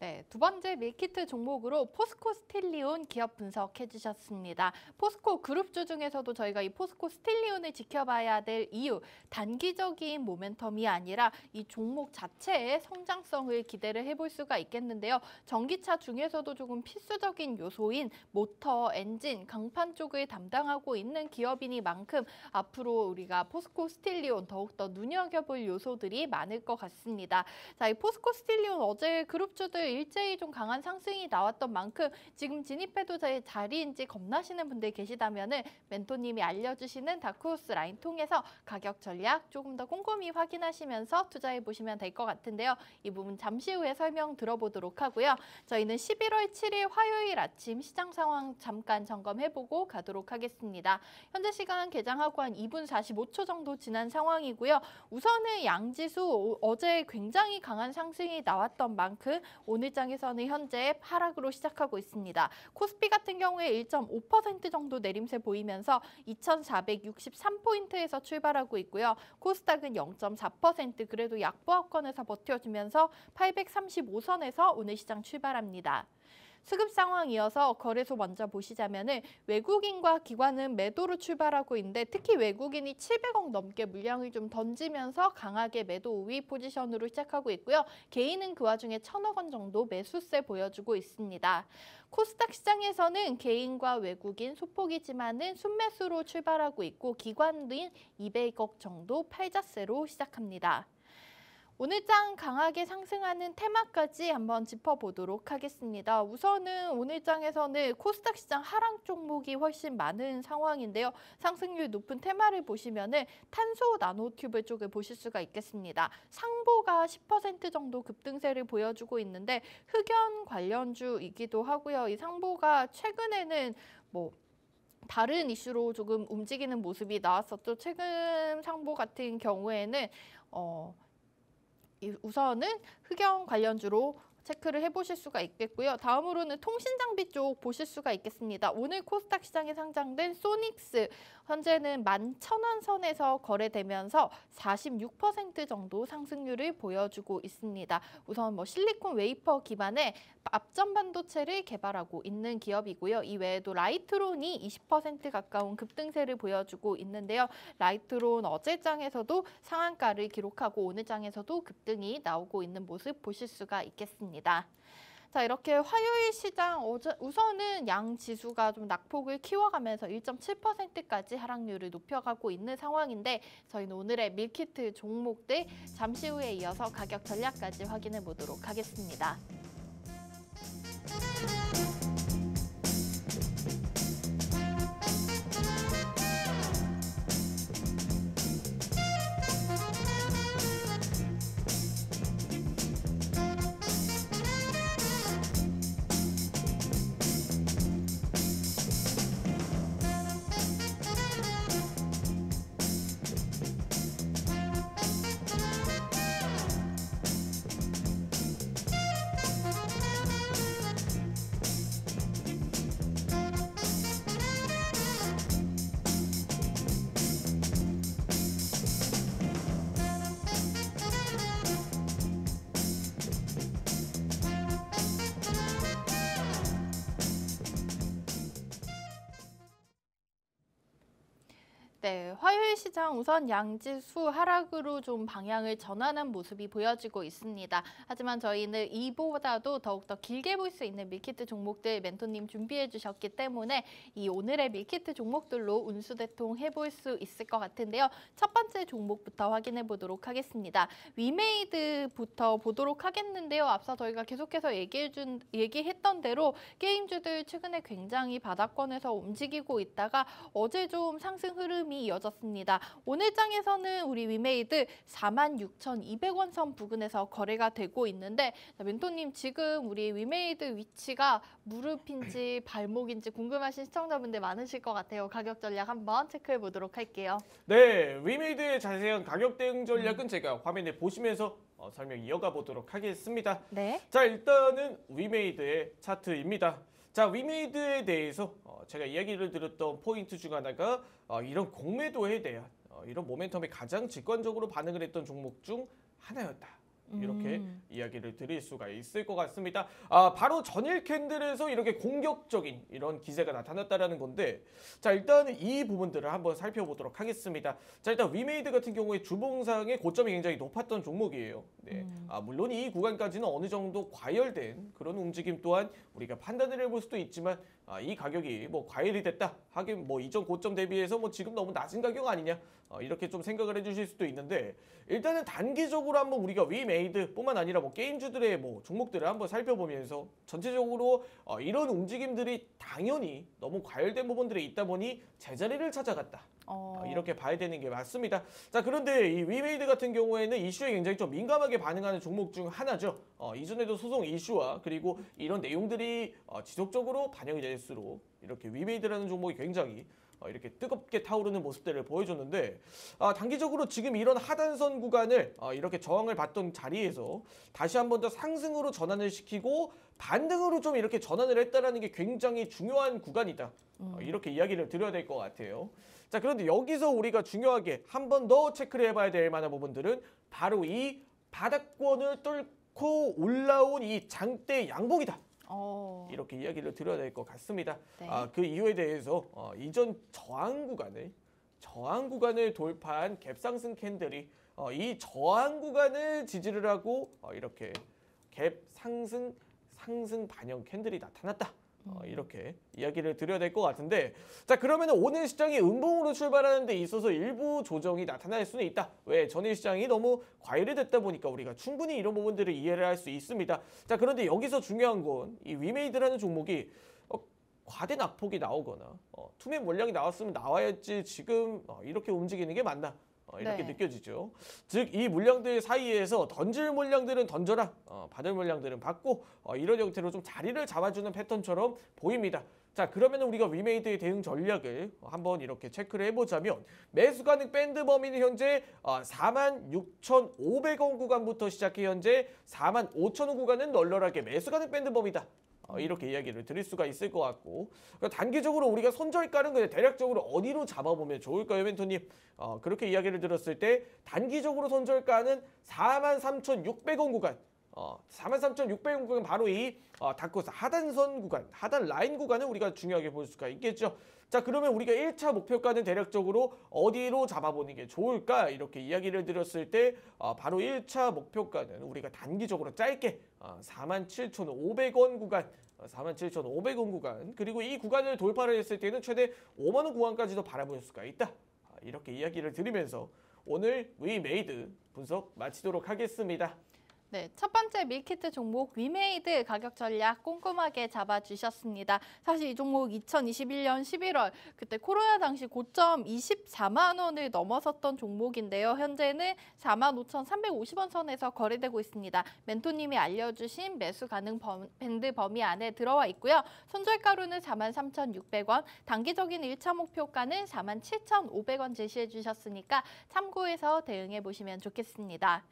네, 두 번째 밀키트 종목으로 포스코 스틸리온 기업 분석해 주셨습니다. 포스코 그룹주 중에서도 저희가 이 포스코 스틸리온을 지켜봐야 될 이유, 단기적인 모멘텀이 아니라 이 종목 자체의 성장성을 기대를 해볼 수가 있겠는데요. 전기차 중에서도 조금 필수적인 요소인 모터, 엔진, 강판 쪽을 담당하고 있는 기업이니만큼 앞으로 우리가 포스코 스틸리온 더욱더 눈여겨볼 요소들이 많을 것 같습니다. 자, 이 포스코 스틸리온 어제 그룹주들 일제히 좀 강한 상승이 나왔던 만큼 지금 진입해도 제 자리인지 겁나시는 분들 계시다면은 멘토님이 알려주시는 다크호스 라인 통해서 가격 전략 조금 더 꼼꼼히 확인하시면서 투자해 보시면 될 것 같은데요. 이 부분 잠시 후에 설명 들어보도록 하고요. 저희는 11월 7일 화요일 아침 시장 상황 잠깐 점검해보고 가도록 하겠습니다. 현재 시간 개장하고 한 2분 45초 정도 지난 상황이고요. 우선은 양지수 어제 굉장히 강한 상승이 나왔던 만큼 오늘장에서는 현재 하락으로 시작하고 있습니다. 코스피 같은 경우에 1.5% 정도 내림세 보이면서 2,463포인트에서 출발하고 있고요. 코스닥은 0.4% 그래도 약보합권에서 버텨주면서 835선에서 오늘 시장 출발합니다. 수급 상황 이어서 거래소 먼저 보시자면은 외국인과 기관은 매도로 출발하고 있는데 특히 외국인이 700억 넘게 물량을 좀 던지면서 강하게 매도 우위 포지션으로 시작하고 있고요. 개인은 그 와중에 1,000억 원 정도 매수세 보여주고 있습니다. 코스닥 시장에서는 개인과 외국인 소폭이지만은 순매수로 출발하고 있고 기관은 200억 정도 팔자세로 시작합니다. 오늘 장 강하게 상승하는 테마까지 한번 짚어보도록 하겠습니다. 우선은 오늘 장에서는 코스닥 시장 하락 종목이 훨씬 많은 상황인데요. 상승률 높은 테마를 보시면은 탄소 나노튜브 쪽을 보실 수가 있겠습니다. 상보가 10% 정도 급등세를 보여주고 있는데 흑연 관련주이기도 하고요. 이 상보가 최근에는 다른 이슈로 조금 움직이는 모습이 나왔었죠. 최근 상보 같은 경우에는 우선은 흑연 관련주로 체크를 해보실 수가 있겠고요. 다음으로는 통신장비 쪽 보실 수가 있겠습니다. 오늘 코스닥 시장에 상장된 소닉스 현재는 11,000원 선에서 거래되면서 46% 정도 상승률을 보여주고 있습니다. 우선 실리콘 웨이퍼 기반의 앞전 반도체를 개발하고 있는 기업이고요. 이 외에도 라이트론이 20% 가까운 급등세를 보여주고 있는데요. 라이트론 어제 장에서도 상한가를 기록하고 오늘 장에서도 급등이 나오고 있는 모습 보실 수가 있겠습니다. 자, 이렇게 화요일 시장 우선은 양 지수가 좀 낙폭을 키워가면서 1.7%까지 하락률을 높여가고 있는 상황인데 저희는 오늘의 밀키트 종목들 잠시 후에 이어서 가격 전략까지 확인해 보도록 하겠습니다. 네, 화요일 시장 우선 양지수 하락으로 좀 방향을 전환한 모습이 보여지고 있습니다. 하지만 저희는 이보다도 더욱더 길게 볼 수 있는 밀키트 종목들 멘토님 준비해 주셨기 때문에 이 오늘의 밀키트 종목들로 운수대통 해볼 수 있을 것 같은데요. 첫 번째 종목부터 확인해 보도록 하겠습니다. 위메이드부터 보도록 하겠는데요. 앞서 저희가 계속해서 얘기했던 대로 게임주들 최근에 굉장히 바닥권에서 움직이고 있다가 어제 좀 상승 흐름이 이어졌습니다. 오늘 장에서는 우리 위메이드 46,200원 선 부근에서 거래가 되고 있는데 멘토님 지금 우리 위메이드 위치가 무릎인지 발목인지 궁금하신 시청자분들 많으실 것 같아요. 가격 전략 한번 체크해 보도록 할게요. 네, 위메이드의 자세한 가격 대응 전략은 제가 화면에 보시면서 설명 이어가 보도록 하겠습니다. 네. 자, 일단은 위메이드의 차트입니다. 자, 위메이드에 대해서 제가 이야기를 드렸던 포인트 중 하나가 이런 공매도에 대한 이런 모멘텀에 가장 직관적으로 반응을 했던 종목 중 하나였다. 이렇게 이야기를 드릴 수가 있을 것 같습니다. 바로 전일 캔들에서 이렇게 공격적인 이런 기세가 나타났다라는 건데, 자, 일단은 이 부분들을 한번 살펴보도록 하겠습니다. 자, 일단 위메이드 같은 경우에 주봉상의 고점이 굉장히 높았던 종목이에요. 네. 물론 이 구간까지는 어느 정도 과열된 그런 움직임 또한 우리가 판단을 해볼 수도 있지만 이 가격이 과열이 됐다 하긴 이전 고점 대비해서 지금 너무 낮은 가격 아니냐 이렇게 좀 생각을 해주실 수도 있는데, 일단은 단기적으로 한번 우리가 위메이드뿐만 아니라 게임주들의 종목들을 한번 살펴보면서 전체적으로 이런 움직임들이 당연히 너무 과열된 부분들이 있다 보니 제자리를 찾아갔다. 이렇게 봐야 되는 게 맞습니다. 자, 그런데 이 위메이드 같은 경우에는 이슈에 굉장히 좀 민감하게 반응하는 종목 중 하나죠. 이전에도 소송 이슈와 그리고 이런 내용들이 지속적으로 반영이 될수록 이렇게 위메이드라는 종목이 굉장히 이렇게 뜨겁게 타오르는 모습들을 보여줬는데, 단기적으로 지금 이런 하단선 구간을 이렇게 저항을 받던 자리에서 다시 한 번 더 상승으로 전환을 시키고 반등으로 좀 이렇게 전환을 했다는 게 굉장히 중요한 구간이다. 이렇게 이야기를 드려야 될 것 같아요. 자, 그런데 여기서 우리가 중요하게 한 번 더 체크를 해봐야 될 만한 부분들은 바로 이 바닥권을 뚫고 올라온 이 장대 양봉이다. 이렇게 이야기를 드려야 될 것 같습니다. 네. 그 이유에 대해서 이전 저항 구간을 돌파한 갭상승 캔들이 이 저항 구간을 지지를 하고 이렇게 갭 상승 반영 캔들이 나타났다. 이렇게 이야기를 드려야 될 것 같은데, 자 그러면 오늘 시장이 음봉으로 출발하는 데 있어서 일부 조정이 나타날 수는 있다. 왜? 전일 시장이 너무 과열이 됐다 보니까 우리가 충분히 이런 부분들을 이해를 할 수 있습니다. 자 그런데 여기서 중요한 건 이 위메이드라는 종목이 과대 낙폭이 나오거나 투매 물량이 나왔으면 나와야지 지금 이렇게 움직이는 게 맞나? 이렇게 네. 느껴지죠. 즉 이 물량들 사이에서 던질 물량들은 던져라, 받을 물량들은 받고 이런 형태로 좀 자리를 잡아주는 패턴처럼 보입니다. 자 그러면 우리가 위메이드의 대응 전략을 한번 이렇게 체크를 해보자면, 매수 가능 밴드 범위는 현재 46,500원 구간부터 시작해 현재 45,000원 구간은 널널하게 매수 가능 밴드 범위다. 이렇게 이야기를 드릴 수가 있을 것 같고, 그러니까 단기적으로 우리가 손절가는 그냥 대략적으로 어디로 잡아보면 좋을까요, 멘토님? 그렇게 이야기를 들었을 때 단기적으로 손절가는 43,600원 구간, 43,600원 구간 바로 이 다크호스 하단선 구간, 하단 라인 구간을 우리가 중요하게 볼 수가 있겠죠. 자 그러면 우리가 1차 목표가는 대략적으로 어디로 잡아보는 게 좋을까? 이렇게 이야기를 드렸을 때 바로 1차 목표가는 우리가 단기적으로 짧게 47,500원 구간, 47,500원 구간, 그리고 이 구간을 돌파를 했을 때는 최대 5만 원 구간까지도 바라볼 수가 있다. 이렇게 이야기를 드리면서 오늘 위메이드 분석 마치도록 하겠습니다. 네, 첫 번째 밀키트 종목 위메이드 가격 전략 꼼꼼하게 잡아주셨습니다. 사실 이 종목 2021년 11월 그때 코로나 당시 고점 24만 원을 넘어섰던 종목인데요. 현재는 45,350원 선에서 거래되고 있습니다. 멘토님이 알려주신 매수 가능 밴드 범위 안에 들어와 있고요. 손절가로는 43,600원, 단기적인 1차 목표가는 47,500원 제시해 주셨으니까 참고해서 대응해 보시면 좋겠습니다.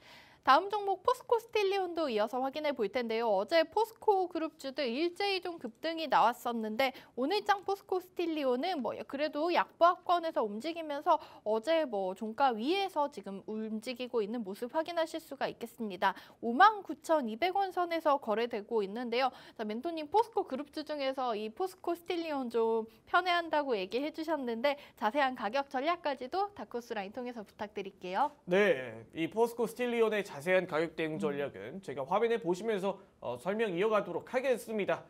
다음 종목 포스코 스틸리온도 이어서 확인해 볼 텐데요. 어제 포스코 그룹주들 일제히 좀 급등이 나왔었는데 오늘장 포스코 스틸리온은 그래도 약보합권에서 움직이면서 어제 종가 위에서 지금 움직이고 있는 모습 확인하실 수가 있겠습니다. 59,200원 선에서 거래되고 있는데요. 자, 멘토님 포스코 그룹주 중에서 이 포스코 스틸리온 좀 편애한다고 얘기해 주셨는데 자세한 가격 전략까지도 다크호스 라인 통해서 부탁드릴게요. 네, 이 포스코 스틸리온의 자세한 가격 대응 전략은 제가 화면에 보시면서 설명 이어가도록 하겠습니다.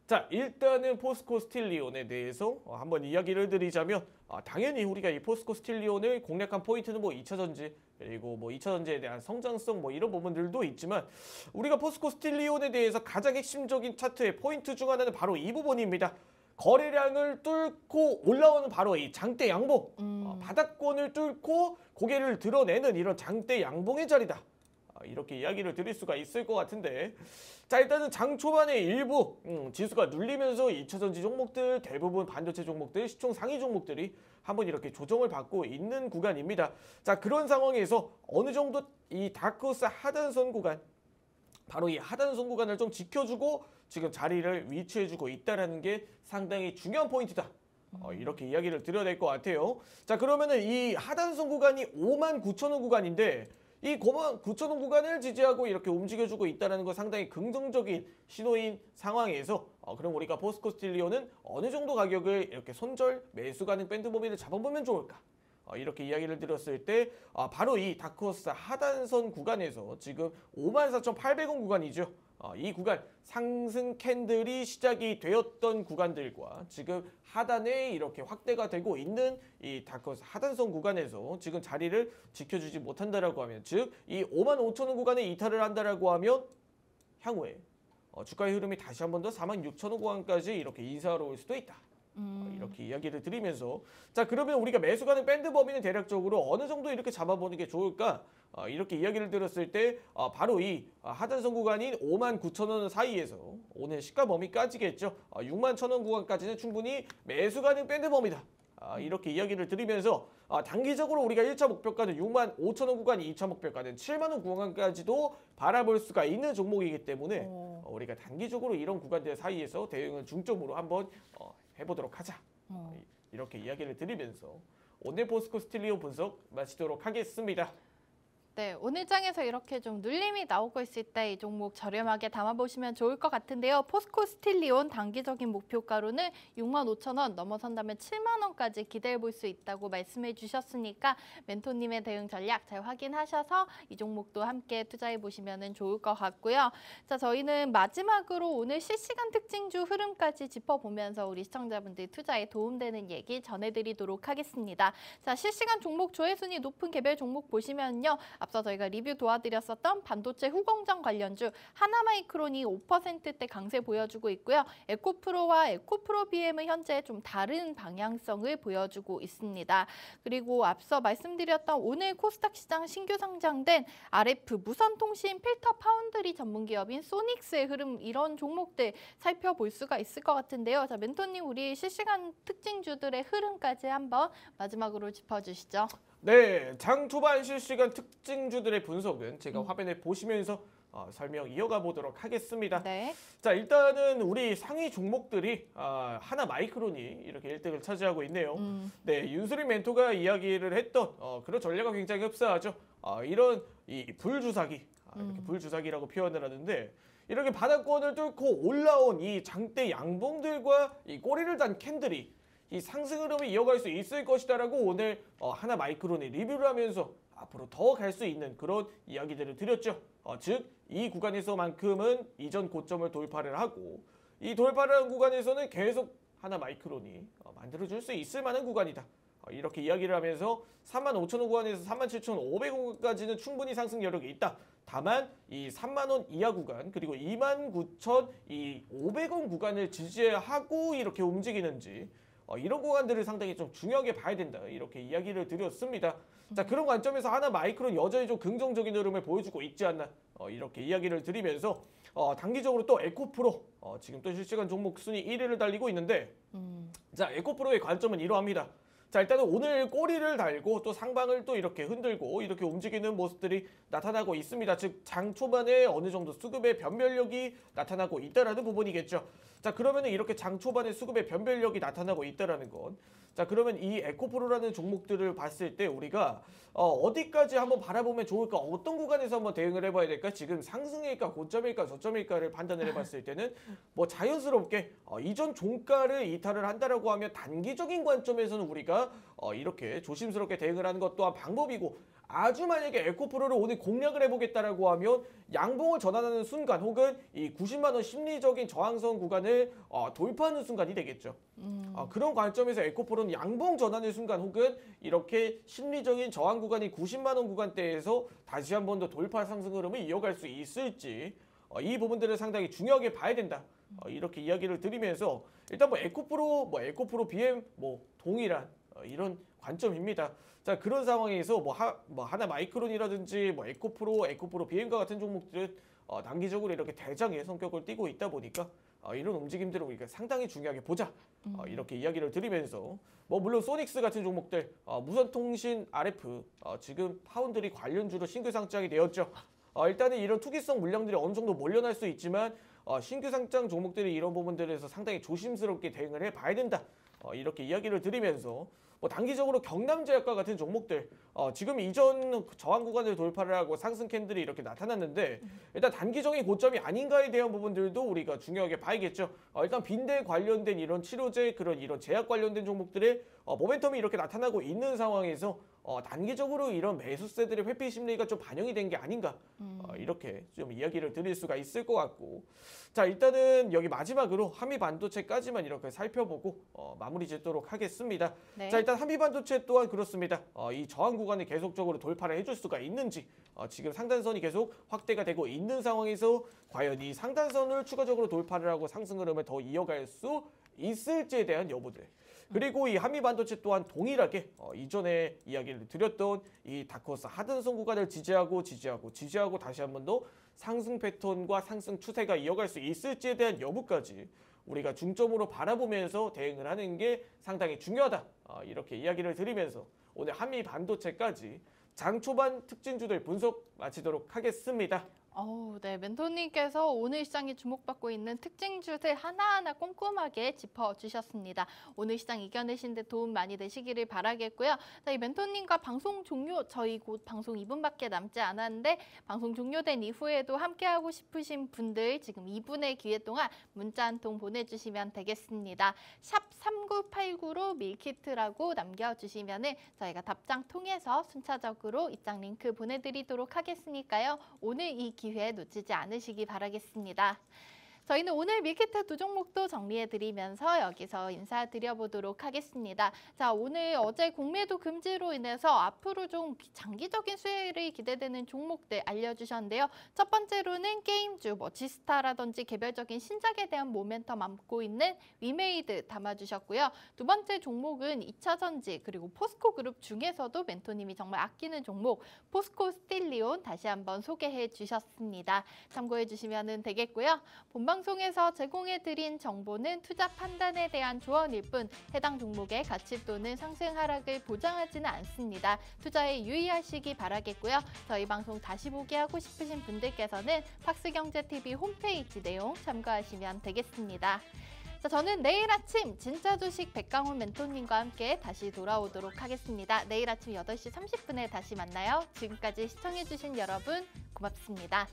자, 일단은 포스코 스틸리온에 대해서 한번 이야기를 드리자면, 당연히 우리가 이 포스코 스틸리온을 공략한 포인트는 2차 전지, 그리고 2차 전지에 대한 성장성 이런 부분들도 있지만, 우리가 포스코 스틸리온에 대해서 가장 핵심적인 차트의 포인트 중 하나는 바로 이 부분입니다. 거래량을 뚫고 올라오는 바로 이 장대 양봉, 바닥권을 뚫고 고개를 드러내는 이런 장대 양봉의 자리다. 이렇게 이야기를 드릴 수가 있을 것 같은데, 자 일단은 장 초반에 일부 지수가 눌리면서 2차 전지 종목들, 대부분 반도체 종목들, 시총 상위 종목들이 한번 이렇게 조정을 받고 있는 구간입니다. 자 그런 상황에서 어느 정도 이 다크호스 하단선 구간, 바로 이 하단선 구간을 좀 지켜주고 지금 자리를 위치해주고 있다는 게 상당히 중요한 포인트다. 이렇게 이야기를 드려야 될 것 같아요. 자 그러면은 이 하단선 구간이 59,000원 구간인데, 이 59,000원 구간을 지지하고 이렇게 움직여주고 있다는 거 상당히 긍정적인 신호인 상황에서 그럼 우리가 포스코 스틸리온은 어느 정도 가격을 이렇게 손절 매수 가능 밴드 범위를 잡아보면 좋을까? 이렇게 이야기를 드렸을 때 바로 이 다크호스 하단선 구간에서 지금 54,800원 구간이죠. 이 구간 상승 캔들이 시작이 되었던 구간들과 지금 하단에 이렇게 확대가 되고 있는 이 다크호스 하단선 구간에서 지금 자리를 지켜주지 못한다라고 하면, 즉 이 55,000원 구간에 이탈을 한다라고 하면 향후에 주가의 흐름이 다시 한 번 더 46,000원 구간까지 이렇게 인사하러 올 수도 있다. 이렇게 이야기를 드리면서, 자 그러면 우리가 매수 가능 밴드 범위는 대략적으로 어느 정도 이렇게 잡아보는 게 좋을까? 이렇게 이야기를 들었을 때 바로 이 하단선 구간인 59,000원 사이에서 오늘 시가 범위까지겠죠. 61,000원 구간까지는 충분히 매수 가능 밴드 범위다. 이렇게 이야기를 드리면서 단기적으로 우리가 1차 목표가는 65,000원 구간, 2차 목표가는 7만 원 구간까지도 바라볼 수가 있는 종목이기 때문에 우리가 단기적으로 이런 구간들 사이에서 대응을 중점으로 한번 해보도록 하자. 이렇게 이야기를 드리면서 오늘 포스코 스틸리온 분석 마치도록 하겠습니다. 네, 오늘 장에서 이렇게 좀 눌림이 나오고 있을 때 이 종목 저렴하게 담아보시면 좋을 것 같은데요. 포스코 스틸리온 단기적인 목표가로는 65,000원 넘어선다면 7만 원까지 기대해 볼 수 있다고 말씀해 주셨으니까 멘토님의 대응 전략 잘 확인하셔서 이 종목도 함께 투자해 보시면 좋을 것 같고요. 자, 저희는 마지막으로 오늘 실시간 특징주 흐름까지 짚어보면서 우리 시청자분들 투자에 도움되는 얘기 전해드리도록 하겠습니다. 자, 실시간 종목 조회순위 높은 개별 종목 보시면요. 앞서 저희가 리뷰 도와드렸었던 반도체 후공정 관련주 하나마이크론이 5%대 강세 보여주고 있고요. 에코프로와 에코프로 BM은 현재 좀 다른 방향성을 보여주고 있습니다. 그리고 앞서 말씀드렸던 오늘 코스닥 시장 신규 상장된 RF 무선통신 필터 파운드리 전문기업인 소닉스의 흐름 이런 종목들 살펴볼 수가 있을 것 같은데요. 자, 멘토님 우리 실시간 특징주들의 흐름까지 한번 마지막으로 짚어주시죠. 네, 장 초반 실시간 특징주들의 분석은 제가 화면에 보시면서 설명 이어가 보도록 하겠습니다. 네. 자, 일단은 우리 상위 종목들이 하나마이크론이 이렇게 1등을 차지하고 있네요. 네, 윤수린 멘토가 이야기를 했던 그런 전략과 굉장히 흡사하죠. 이런 이 불주사기, 이렇게 불주사기라고 표현을 하는데 이렇게 바닥권을 뚫고 올라온 이 장대 양봉들과 이 꼬리를 단 캔들이 이 상승 흐름을 이어갈 수 있을 것이다라고 오늘 하나마이크론의 리뷰를 하면서 앞으로 더 갈 수 있는 그런 이야기들을 드렸죠. 즉 이 구간에서만큼은 이전 고점을 돌파를 하고 이 돌파를 한 구간에서는 계속 하나마이크론이 만들어줄 수 있을 만한 구간이다. 이렇게 이야기를 하면서 35,000원 구간에서 37,500원까지는 충분히 상승 여력이 있다. 다만 이 3만 원 이하 구간 그리고 29,500원 구간을 지지하고 이렇게 움직이는지 이런 구간들을 상당히 좀 중요하게 봐야 된다. 이렇게 이야기를 드렸습니다. 자, 그런 관점에서 하나마이크론 여전히 좀 긍정적인 흐름을 보여주고 있지 않나 이렇게 이야기를 드리면서 단기적으로 또 에코프로 지금 또 실시간 종목 순위 1위를 달리고 있는데 자, 에코프로의 관점은 이러합니다. 자, 일단은 오늘 꼬리를 달고 또 상방을 또 이렇게 흔들고 이렇게 움직이는 모습들이 나타나고 있습니다. 즉 장 초반에 어느 정도 수급의 변별력이 나타나고 있다라는 부분이겠죠. 자, 그러면은 이렇게 장 초반에 수급의 변별력이 나타나고 있다라는 건 자, 그러면 이 에코프로라는 종목들을 봤을 때 우리가 어디까지 한번 바라보면 좋을까? 어떤 구간에서 한번 대응을 해봐야 될까? 지금 상승일까, 고점일까, 저점일까를 판단을 해봤을 때는 뭐 자연스럽게 이전 종가를 이탈을 한다라고 하면 단기적인 관점에서는 우리가 이렇게 조심스럽게 대응을 하는 것 또한 방법이고 아주 만약에 에코프로를 오늘 공략을 해보겠다라고 하면 양봉을 전환하는 순간 혹은 이 90만 원 심리적인 저항선 구간을 돌파하는 순간이 되겠죠. 그런 관점에서 에코프로는 양봉 전환의 순간 혹은 이렇게 심리적인 저항 구간이 90만 원 구간대에서 다시 한 번 더 돌파 상승 흐름을 이어갈 수 있을지 이 부분들을 상당히 중요하게 봐야 된다. 이렇게 이야기를 드리면서 일단 뭐 에코프로 BM 동일한 이런 관점입니다. 자, 그런 상황에서 하나마이크론이라든지 에코프로 BM과 같은 종목들은 단기적으로 이렇게 대장의 성격을 띠고 있다 보니까 이런 움직임들을 우리가 상당히 중요하게 보자. 이렇게 이야기를 드리면서 물론 소닉스 같은 종목들 무선통신 RF 지금 파운드리 관련주로 신규 상장이 되었죠. 일단은 이런 투기성 물량들이 어느 정도 몰려날 수 있지만 신규 상장 종목들이 이런 부분들에서 상당히 조심스럽게 대응을 해봐야 된다. 이렇게 이야기를 드리면서 단기적으로 경남제약과 같은 종목들 지금 이전 저항 구간을 돌파를 하고 상승 캔들이 이렇게 나타났는데 일단 단기적인 고점이 아닌가에 대한 부분들도 우리가 중요하게 봐야겠죠. 일단 빈대 관련된 이런 치료제 이런 제약 관련된 종목들의 모멘텀이 이렇게 나타나고 있는 상황에서 단기적으로 이런 매수세들의 회피 심리가 좀 반영이 된 게 아닌가 이렇게 좀 이야기를 드릴 수가 있을 것 같고 자, 일단은 여기 마지막으로 한미반도체까지만 이렇게 살펴보고 마무리 짓도록 하겠습니다. 네. 자, 일단 한미반도체 또한 그렇습니다. 이 저항 구간을 계속적으로 돌파를 해줄 수가 있는지 지금 상단선이 계속 확대가 되고 있는 상황에서 과연 이 상단선을 추가적으로 돌파를 하고 상승 흐름을 더 이어갈 수 있을지에 대한 여부들 그리고 이 한미반도체 또한 동일하게 이전에 이야기를 드렸던 이 다크호스 하단선 구간을 지지하고 다시 한 번 더 상승 패턴과 상승 추세가 이어갈 수 있을지에 대한 여부까지 우리가 중점으로 바라보면서 대응을 하는 게 상당히 중요하다. 이렇게 이야기를 드리면서 오늘 한미반도체까지 장 초반 특징주들 분석 마치도록 하겠습니다. 네, 멘토님께서 오늘 시장에 주목받고 있는 특징주들 하나하나 꼼꼼하게 짚어주셨습니다. 오늘 시장 이겨내신 데 도움 많이 되시기를 바라겠고요. 자, 이 멘토님과 방송 종료, 저희 곧 방송 2분밖에 남지 않았는데 방송 종료된 이후에도 함께하고 싶으신 분들 지금 2분의 기회 동안 문자 한 통 보내주시면 되겠습니다. 샵 3989로 밀키트라고 남겨주시면 저희가 답장 통해서 순차적으로 입장 링크 보내드리도록 하겠으니까요. 오늘 이 기회 놓치지 않으시기 바라겠습니다. 저희는 오늘 밀키트 두 종목도 정리해드리면서 여기서 인사드려보도록 하겠습니다. 자, 오늘 어제 공매도 금지로 인해서 앞으로 좀 장기적인 수혜를 기대되는 종목들 알려주셨는데요. 첫 번째로는 게임주, 지스타라든지 개별적인 신작에 대한 모멘텀 안고 있는 위메이드 담아주셨고요. 두 번째 종목은 2차전지 그리고 포스코그룹 중에서도 멘토님이 정말 아끼는 종목 포스코 스틸리온 다시 한번 소개해 주셨습니다. 참고해 주시면 되겠고요. 방송에서 제공해드린 정보는 투자 판단에 대한 조언일 뿐 해당 종목의 가치 또는 상승 하락을 보장하지는 않습니다. 투자에 유의하시기 바라겠고요. 저희 방송 다시 보기 하고 싶으신 분들께서는 팍스경제TV 홈페이지 내용 참고하시면 되겠습니다. 자, 저는 내일 아침 진짜 주식 백강훈 멘토님과 함께 다시 돌아오도록 하겠습니다. 내일 아침 8시 30분에 다시 만나요. 지금까지 시청해주신 여러분 고맙습니다.